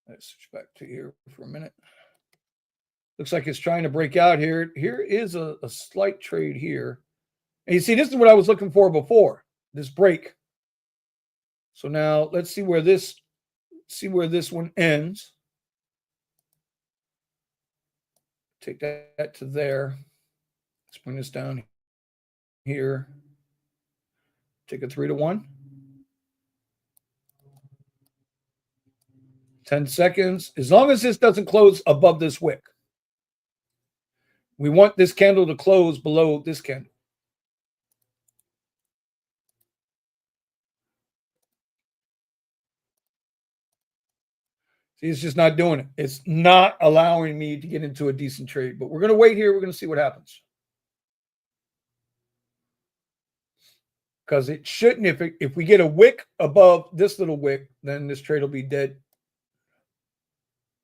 Let's switch back to here for a minute. Looks like it's trying to break out here. Here is a slight trade here. And you see, this is what I was looking for before, this break. So now let's see where this one ends. Take that to there. Let's bring this down here. Take a 3-to-1. 10 seconds. As long as this doesn't close above this wick. We want this candle to close below this candle. See, it's just not doing it. It's not allowing me to get into a decent trade. But we're going to wait here. We're going to see what happens. Because it shouldn't. If we get a wick above this little wick, then this trade will be dead.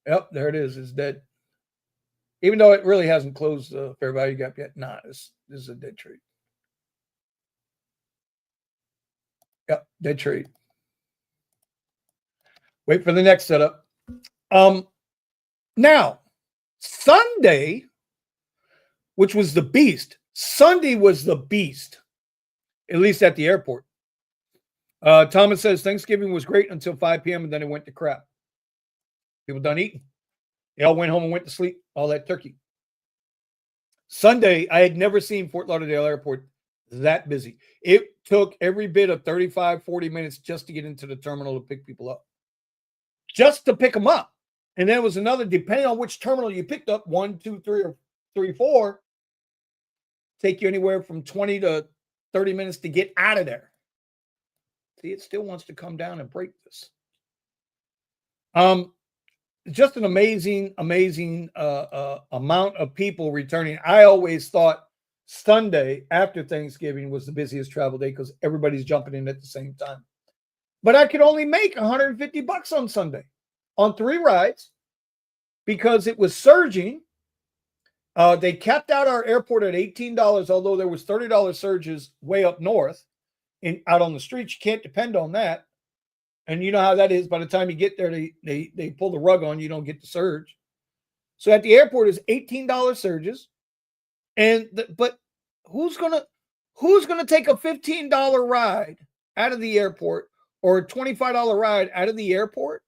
Yep, there it is. It's dead. Even though it really hasn't closed the fair value gap yet. Nah, this is a dead trade. Yep, dead trade. Wait for the next setup. Now, Sunday, which was the beast. Sunday was the beast, at least at the airport. Thomas says Thanksgiving was great until 5 p.m. and then it went to crap. People done eating. They all went home and went to sleep. All that turkey. Sunday, I had never seen Fort Lauderdale Airport that busy. It took every bit of 35, 40 minutes just to get into the terminal to pick people up. Just to pick them up. And then it was another, depending on which terminal you picked up, 1, 2, 3, or 3, 4, take you anywhere from 20 to 30 minutes to get out of there. See, it still wants to come down and break this. Just an amazing amount of people returning. I always thought Sunday after Thanksgiving was the busiest travel day because everybody's jumping in at the same time. But I could only make $150 on Sunday on 3 rides because it was surging. They capped out our airport at $18, although there was $30 surges way up north and out on the streets. You can't depend on that. And you know how that is. By the time you get there, they pull the rug on you. Don't get the surge. So at the airport is $18 surges. But who's gonna take a $15 ride out of the airport or a $25 ride out of the airport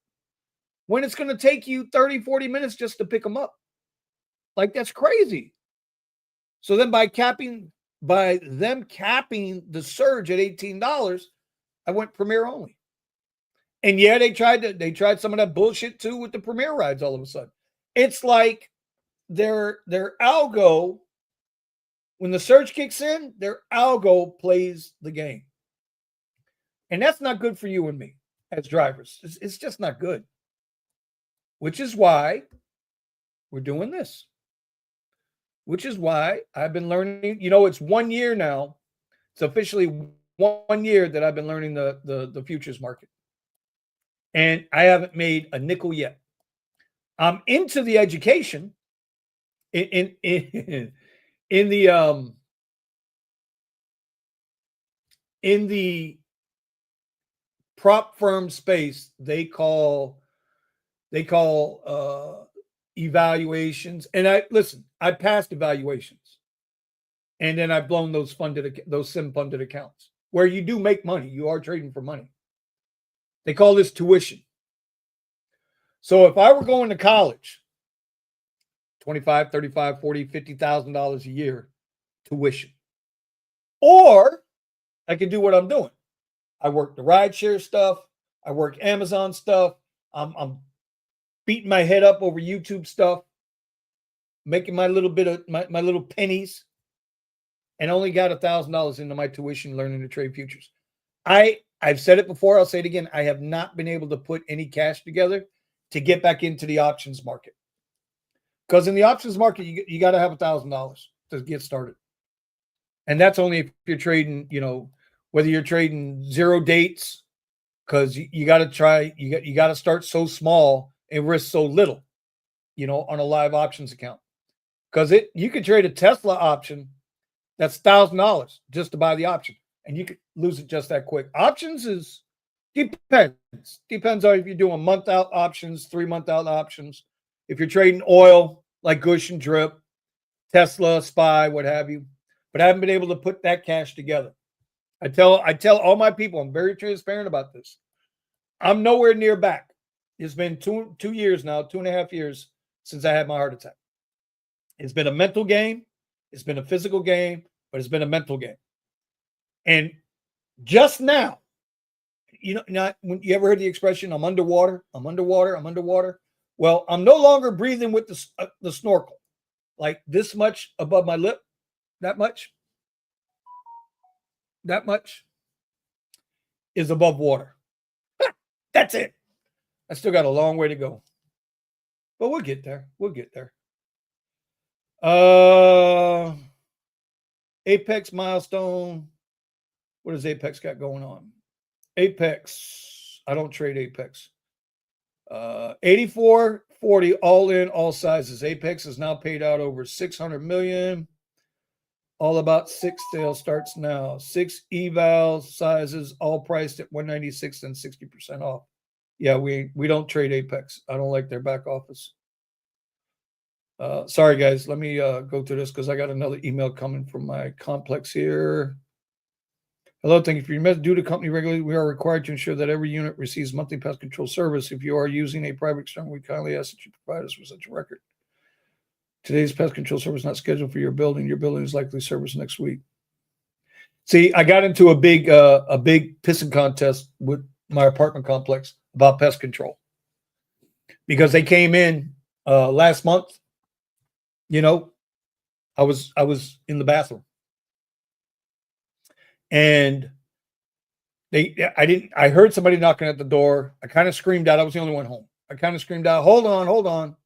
when it's going to take you 30, 40 minutes just to pick them up? Like, that's crazy. So then by them capping the surge at $18, I went Premier only. And yeah, they tried some of that bullshit too with the Premier rides all of a sudden. It's like their algo, when the surge kicks in, their algo plays the game. And that's not good for you and me as drivers. It's just not good. Which is why we're doing this. Which is why I've been learning. It's 1 year now. It's officially 1 year that I've been learning the futures market. And I haven't made a nickel yet. I'm into the education in the prop firm space. They call evaluations. And I passed evaluations, and then I've blown those sim funded accounts where you do make money. You are trading for money. They call this tuition. So if I were going to college, $25,000, $35,000, $40,000, $50,000 a year tuition. Or I can do what I'm doing. I work the rideshare stuff. I work Amazon stuff. I'm beating my head up over YouTube stuff, making my little bit of my little pennies, and only got $1,000 into my tuition learning to trade futures. I've said it before. I'll say it again. I have not been able to put any cash together to get back into the options market. Because in the options market, you got to have $1,000 to get started. And that's only if you're trading, whether you're trading zero dates, because you got to start so small and risk so little, on a live options account. because you could trade a Tesla option that's $1,000 just to buy the option, and you could lose it just that quick. Options is depends on if you're doing month out options, 3 month out options. If you're trading oil like Gush and Drip, Tesla, SPY, what have you, but I haven't been able to put that cash together. I tell all my people, I'm very transparent about this. I'm nowhere near back. It's been 2 years now, 2.5 years since I had my heart attack. It's been a mental game. It's been a physical game, but it's been a mental game. And just now, not when you ever heard the expression, I'm underwater, I'm underwater, I'm underwater. Well, I'm no longer breathing with the snorkel, like this much above my lip, that much is above water. That's it. I still got a long way to go, but we'll get there. We'll get there. Apex milestone. What does Apex got going on? Apex. I don't trade Apex. 84.40 all in, all sizes. Apex has now paid out over 600 million. All about 6 sale starts now. 6 eval sizes, all priced at 196 and 60% off. Yeah, we don't trade Apex. I don't like their back office. Sorry, guys. Let me go through this because I got another email coming from my complex here. Hello, thank you for your message. Due to company regulation, we are required to ensure that every unit receives monthly pest control service. If you are using a private external, we kindly ask that you provide us with such a record. Today's pest control service is not scheduled for your building. Your building is likely serviced next week. See, I got into a big pissing contest with my apartment complex about pest control because they came in last month. I was in the bathroom. And I heard somebody knocking at the door. I kind of screamed out. I was the only one home. I kind of screamed out, hold on.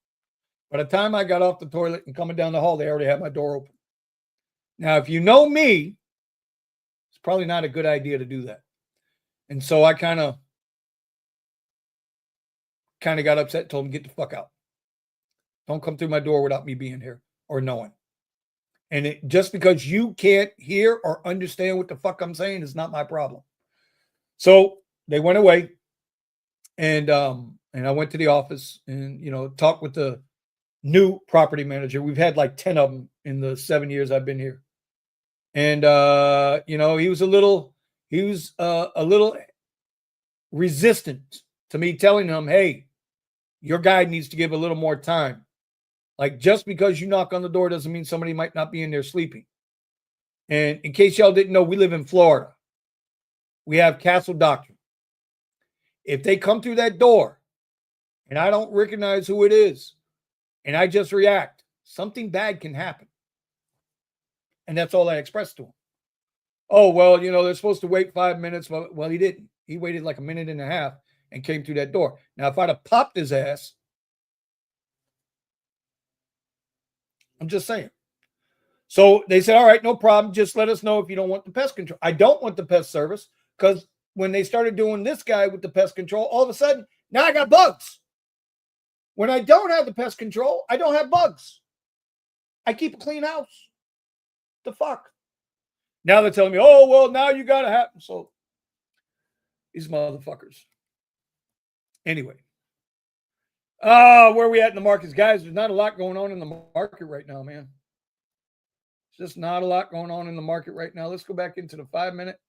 By the time I got off the toilet and coming down the hall, they already had my door open. Now, if you know me, it's probably not a good idea to do that. And so I kind of got upset, told them, get the fuck out. Don't come through my door without me being here or knowing. And just because you can't hear or understand what the fuck I'm saying is not my problem. So they went away, and I went to the office and talked with the new property manager. We've had like 10 of them in the 7 years I've been here, and he was a little resistant to me telling him, hey, your guy needs to give a little more time. Like, just because you knock on the door doesn't mean somebody might not be in there sleeping. And in case y'all didn't know, we live in Florida. We have castle doctrine. If they come through that door and I don't recognize who it is and I just react, something bad can happen. And that's all I expressed to him. Oh, well, they're supposed to wait 5 minutes. Well, he didn't. He waited like a minute and a half and came through that door. Now, if I'd have popped his ass, I'm just saying. So they said, all right, no problem. Just let us know if you don't want the pest control. I don't want the pest service because when they started doing this guy with the pest control, all of a sudden, now I got bugs. When I don't have the pest control, I don't have bugs. I keep a clean house. The fuck? Now they're telling me, oh, well, now you got to have. So these motherfuckers. Anyway. Where are we at in the markets? Guys, there's not a lot going on in the market right now, man. There's just not a lot going on in the market right now. Let's go back into the 5 minute.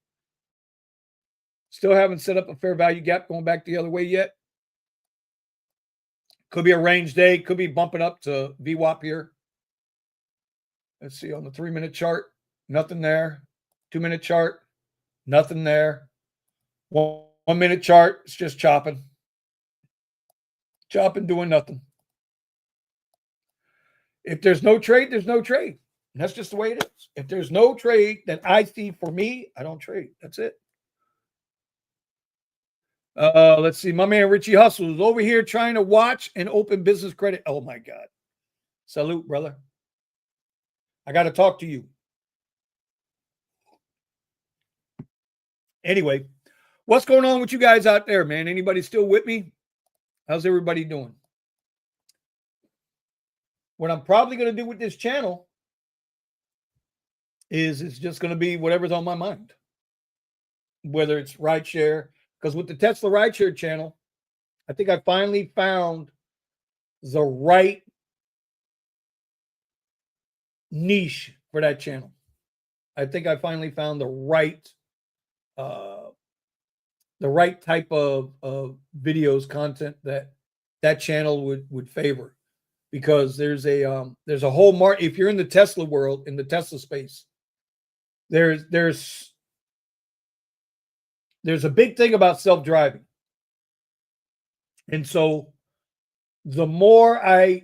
Still haven't set up a fair value gap going back the other way yet. Could be a range day. Could be bumping up to VWAP here. Let's see on the 3 minute chart. Nothing there. 2 minute chart. Nothing there. 1 minute chart. It's just chopping. Chopping, doing nothing. If there's no trade, there's no trade. And that's just the way it is. If there's no trade that I see for me, I don't trade. That's it. Let's see. My man Richie Hustle is over here trying to watch and open business credit. Oh, my God. Salute, brother. I got to talk to you. Anyway, what's going on with you guys out there, man? Anybody still with me? How's everybody doing? what I'm probably going to do with this channel is it's just going to be whatever's on my mind, whether it's rideshare. Because with the Tesla rideshare channel, I think I finally found the right niche for that channel. I think I finally found the right type of videos content that channel would favor, because there's a whole market. If you're in the Tesla world, in the Tesla space, there's a big thing about self-driving. And so the more I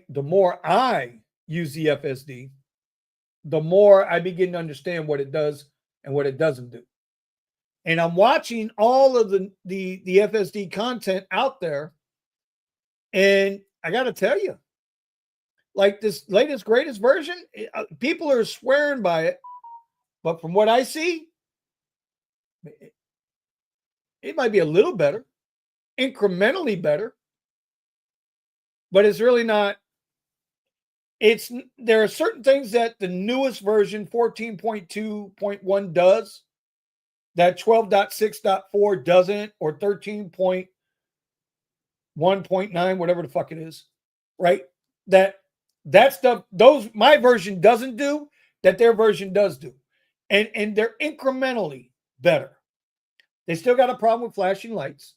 use the FSD, the more I begin to understand what it does and what it doesn't do. And I'm watching all of the FSD content out there, and I got to tell you, like this latest, greatest version, people are swearing by it, but from what I see, it might be a little better, incrementally better, but it's really not. There are certain things that the newest version 14.2.1 does that 12.6.4 doesn't, or 13.1.9, whatever the fuck it is, right? That stuff, those my version doesn't do, that their version does do. And they're incrementally better. They still got a problem with flashing lights,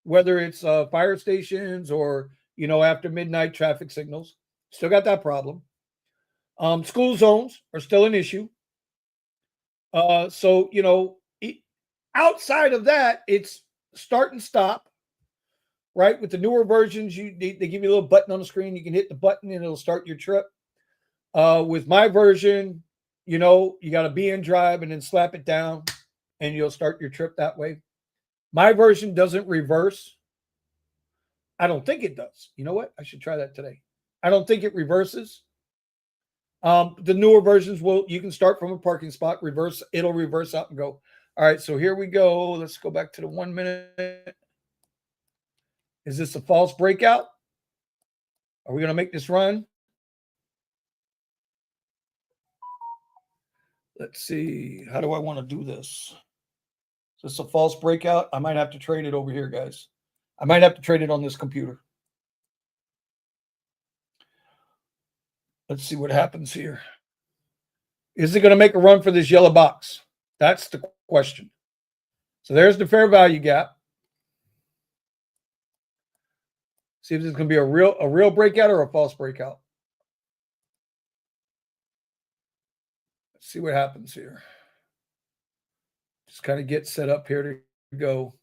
whether it's fire stations or, after midnight traffic signals. Still got that problem. School zones are still an issue. So, outside of that, it's start and stop, right? With the newer versions, they give you a little button on the screen. You can hit the button and it'll start your trip. With my version, you got to be in drive and then slap it down and you'll start your trip that way. My version doesn't reverse. I don't think it does. You know what? I should try that today. I don't think it reverses. The newer versions you can start from a parking spot, reverse, it'll reverse out and go. All right, so here we go. Let's go back to the 1 minute. Is this a false breakout? Are we going to make this run? Let's see. How do I want to do this? Is this a false breakout? I might have to trade it over here, guys. I might have to trade it on this computer. Let's see what happens here. Is it going to make a run for this yellow box? That's the question. So there's the fair value gap. See if this is going to be a real breakout or a false breakout. Let's see what happens here. Just kind of get set up here to go.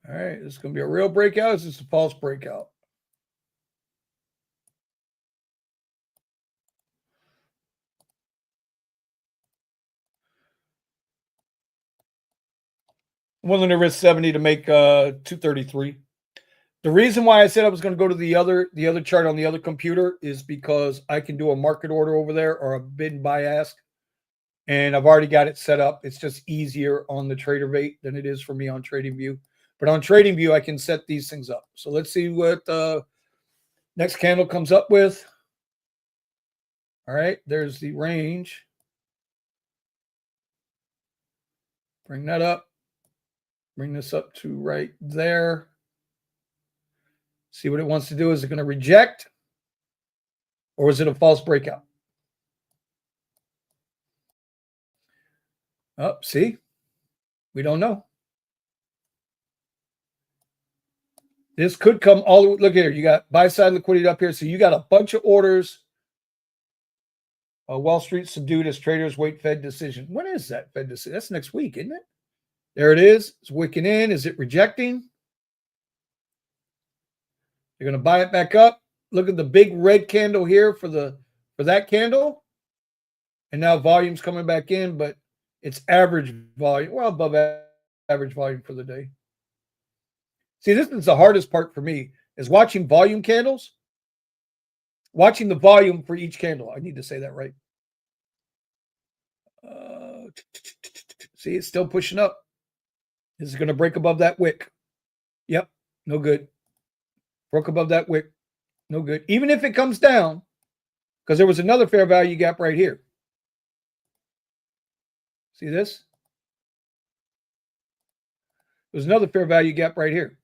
All right, this is going to be a real breakout. Is this a false breakout? I'm willing to risk 70 to make 233. The reason why I said I was going to go to the other chart on the other computer is because I can do a market order over there or a bid and buy ask, and I've already got it set up. It's just easier on the TraderVate than it is for me on TradingView. But on TradingView, I can set these things up. So let's see what the next candle comes up with. All right, there's the range. Bring that up. Bring this up to right there. See what it wants to do. Is it going to reject? Or is it a false breakout? Oh, see? We don't know. This could come all the way. Look here. You got buy-side liquidity up here. So you got a bunch of orders. Wall Street subdued as traders wait Fed decision. When is that Fed decision? That's next week, isn't it? There it is. It's wicking in. Is it rejecting? You're going to buy it back up. Look at the big red candle here for that candle. And now volume's coming back in, but it's average volume. Well, above average volume for the day. See, this is the hardest part for me, is watching volume candles. Watching the volume for each candle. I need to say that right. See, it's still pushing up. This is going to break above that wick. Yep. No good. Broke above that wick. No good. Even if it comes down, because there was another fair value gap right here. See this? There's another fair value gap right here.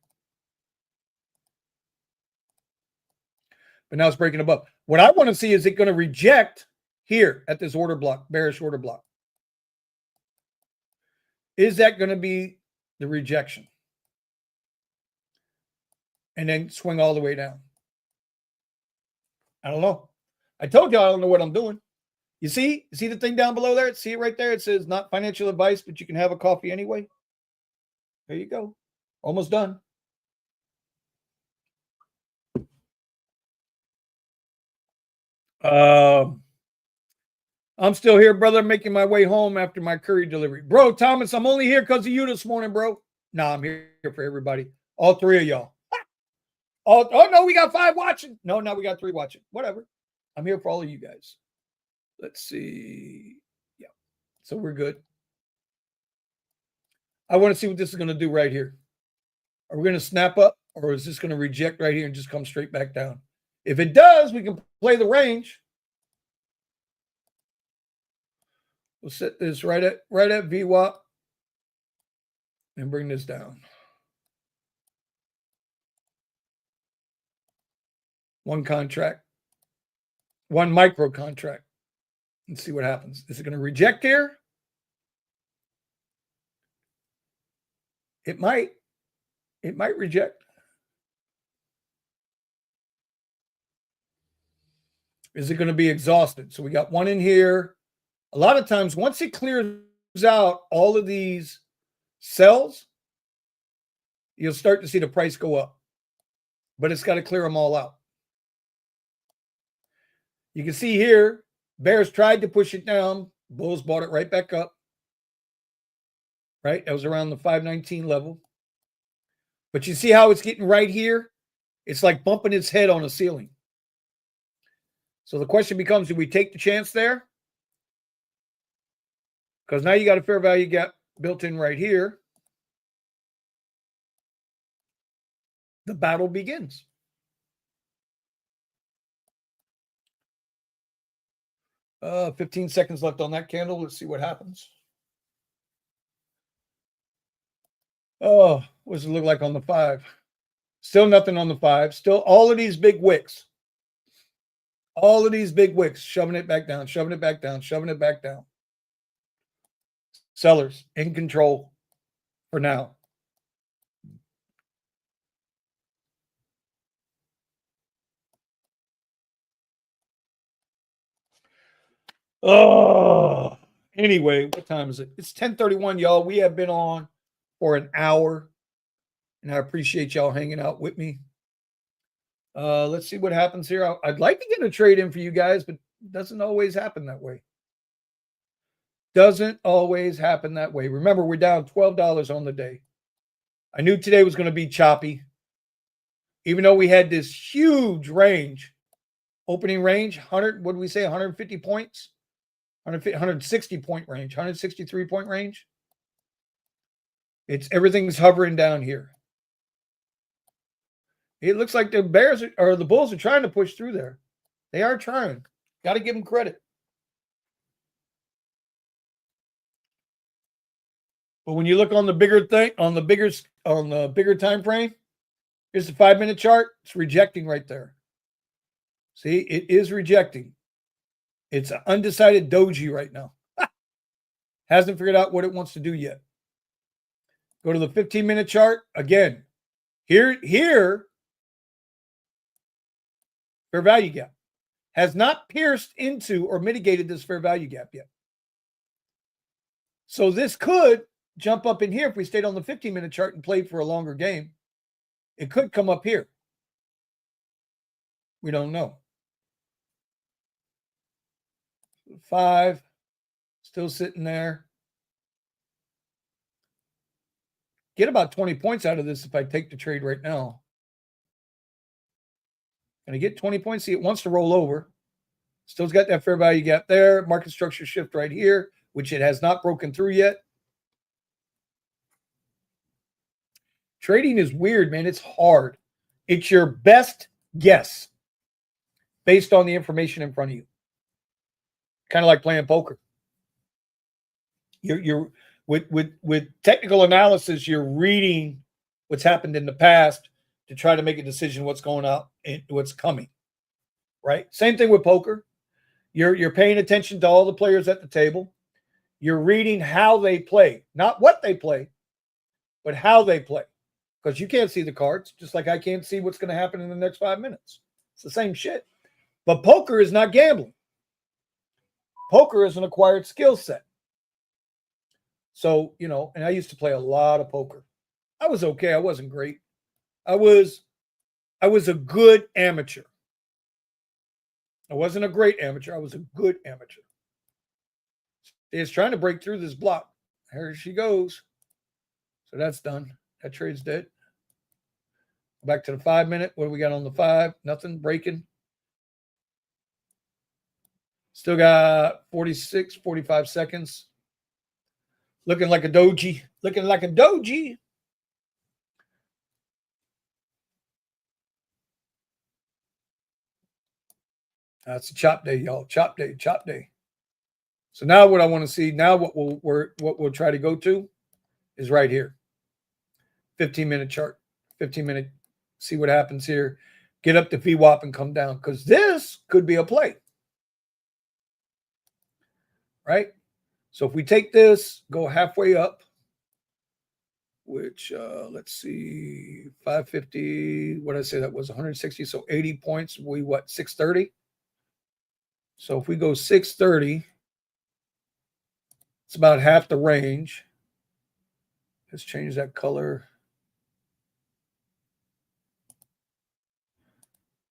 But now it's breaking above. What I want to see is it going to reject here at this order block, bearish order block. Is that going to be the rejection? And then swing all the way down. I don't know. I told you I don't know what I'm doing. You see the thing down below there? See it right there? It says not financial advice, but you can have a coffee anyway. There you go. Almost done. I'm still here, brother, making my way home after my curry delivery. Bro, Thomas, I'm only here because of you this morning, bro. Nah, I'm here for everybody. All three of y'all. Oh, no, we got 5 watching. No, now we got 3 watching. Whatever. I'm here for all of you guys. Let's see. Yeah. So we're good. I want to see what this is going to do right here. Are we going to snap up, or is this going to reject right here and just come straight back down? If it does, we can play the range. We'll set this right at VWAP and bring this down. One contract, one micro contract. Let's see what happens. Is it going to reject here? It might. It might reject. Is it going to be exhausted? So we got one in here. A lot of times, once it clears out all of these cells, you'll start to see the price go up. But it's got to clear them all out. You can see here, bears tried to push it down. Bulls bought it right back up. Right? That was around the 519 level. But you see how it's getting right here? It's like bumping its head on a ceiling. So the question becomes, do we take the chance there? Because now you got a fair value gap built in right here. The battle begins. Uh, 15 seconds left on that candle. Let's see what happens. Oh, what does it look like on the 5? Still nothing on the 5. Still all of these big wicks. All of these big wicks, shoving it back down, shoving it back down, shoving it back down. Sellers in control for now. Oh, anyway, what time is it? It's 10:31, y'all. We have been on for an hour, and I appreciate y'all hanging out with me. Let's see what happens here. I'd like to get a trade in for you guys, but it doesn't always happen that way. Doesn't always happen that way. Remember, we're down $12 on the day. I knew today was going to be choppy. Even though we had this huge range, opening range, 100, what did we say, 150 points? 160 point range, 163 point range. Everything's hovering down here. It looks like the Bears or the Bulls are trying to push through there. They are trying. Got to give them credit. But when you look on the bigger thing, on the bigger time frame, here's the 5-minute chart. It's rejecting right there. See, it is rejecting. It's an undecided doji right now. Hasn't figured out what it wants to do yet. Go to the 15-minute chart. Again, here, fair value gap. Has not pierced into or mitigated this fair value gap yet. So this could jump up in here if we stayed on the 15-minute chart and played for a longer game. It could come up here. We don't know. 5, still sitting there. Get about 20 points out of this if I take the trade right now. Can I get 20 points? See, it wants to roll over. Still's got that fair value gap there. Market structure shift right here, which it has not broken through yet. Trading is weird, man. It's hard. It's your best guess based on the information in front of you. Kind of like playing poker. You're with technical analysis, you're reading what's happened in the past to try to make a decision what's going out and what's coming. Right? Same thing with poker. You're paying attention to all the players at the table. You're reading how they play, not what they play, but how they play. Because you can't see the cards, just like I can't see what's going to happen in the next 5 minutes. It's the same shit. But poker is not gambling. Poker is an acquired skill set. So, and I used to play a lot of poker. I was okay. I wasn't great. I was a good amateur. I wasn't a great amateur. I was a good amateur. It's trying to break through this block. Here she goes. So that's done. That trade's dead. Back to the 5 minute. What do we got on the 5? Nothing breaking. Still got 46, 45 seconds. Looking like a doji. Looking like a doji. That's a chop day, y'all. Chop day, chop day. So now what I want to see, now what we'll try to go to is right here. 15-minute chart. 15-minute, see what happens here. Get up to VWAP and come down, because this could be a play. Right? So if we take this, go halfway up, which, let's see, 550, what did I say that was, 160, so 80 points, 630? So if we go 630, it's about half the range. Let's change that color.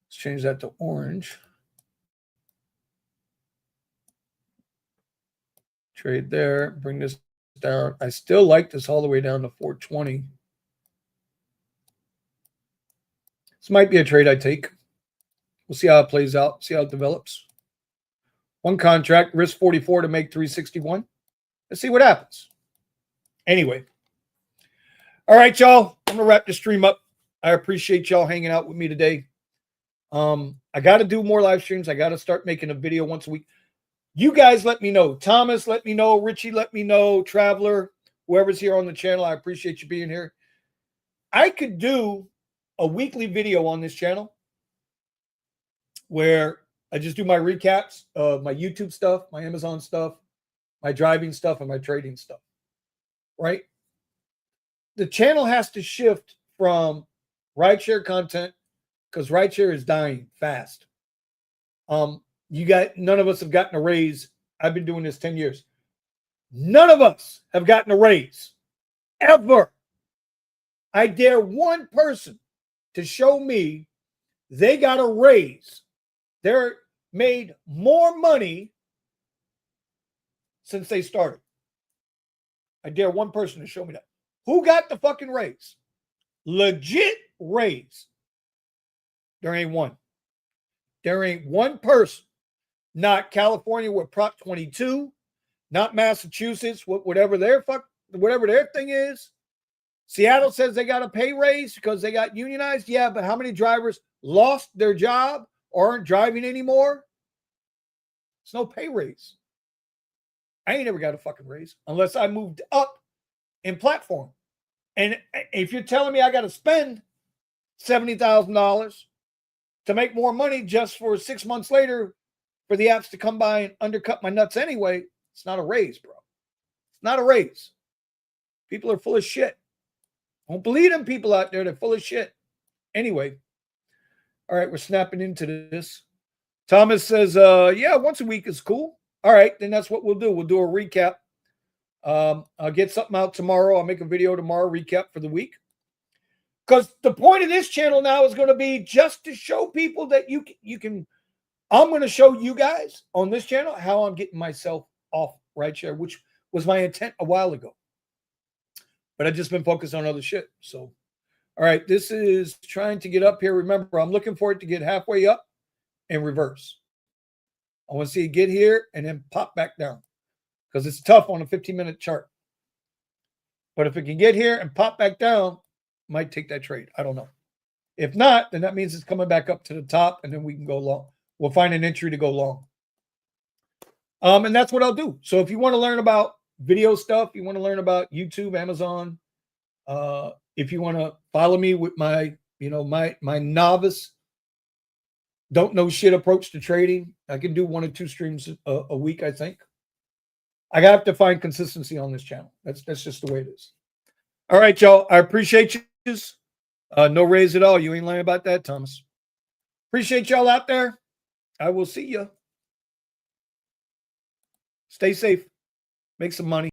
Let's change that to orange. Trade there, bring this down. I still like this all the way down to 420. This might be a trade I take. We'll see how it plays out, see how it develops. One contract, risk 44 to make 361. Let's see what happens. Anyway. All right, y'all. I'm going to wrap the stream up. I appreciate y'all hanging out with me today. I got to do more live streams. I got to start making a video once a week. You guys let me know. Thomas, let me know. Richie, let me know. Traveler, whoever's here on the channel, I appreciate you being here. I could do a weekly video on this channel where I just do my recaps of my YouTube stuff, my Amazon stuff, my driving stuff, and my trading stuff, right? The channel has to shift from rideshare content, because rideshare is dying fast. None of us have gotten a raise. I've been doing this 10 years. None of us have gotten a raise ever. I dare one person to show me they got a raise. They're made more money since they started. I dare one person to show me that. Who got the fucking raise? Legit raise. There ain't one. There ain't one person. Not California with Prop 22, not Massachusetts, whatever their thing is. Seattle says they got a pay raise because they got unionized. Yeah, but how many drivers lost their job or aren't driving anymore? It's no pay raise. I ain't never got a fucking raise unless I moved up in platform. And if you're telling me I got to spend $70,000 to make more money just for 6 months later for the apps to come by and undercut my nuts anyway, it's not a raise, bro. It's not a raise. People are full of shit. Don't believe them people out there. They're full of shit. Anyway. All right, we're snapping into this. Thomas says, yeah, once a week is cool. All right, then that's what we'll do. We'll do a recap. I'll get something out tomorrow. I'll make a video tomorrow, recap for the week. Because the point of this channel now is going to be just to show people that you can. I'm going to show you guys on this channel how I'm getting myself off rideshare, which was my intent a while ago. But I've just been focused on other shit. So, all right, this is trying to get up here. Remember, I'm looking for it to get halfway up and reverse. I want to see it get here and then pop back down, because it's tough on a 15-minute chart. But if it can get here and pop back down, might take that trade. I don't know. If not, then that means it's coming back up to the top, and then we can go long. We'll find an entry to go long. And that's what I'll do. So if you want to learn about video stuff, you want to learn about YouTube, Amazon, if you want to follow me with my, my novice, don't know shit approach to trading, I can do 1 or 2 streams a week, I think. I have to find consistency on this channel. That's just the way it is. All right, y'all. I appreciate you. No raise at all. You ain't lying about that, Thomas. Appreciate y'all out there. I will see you. Stay safe. Make some money.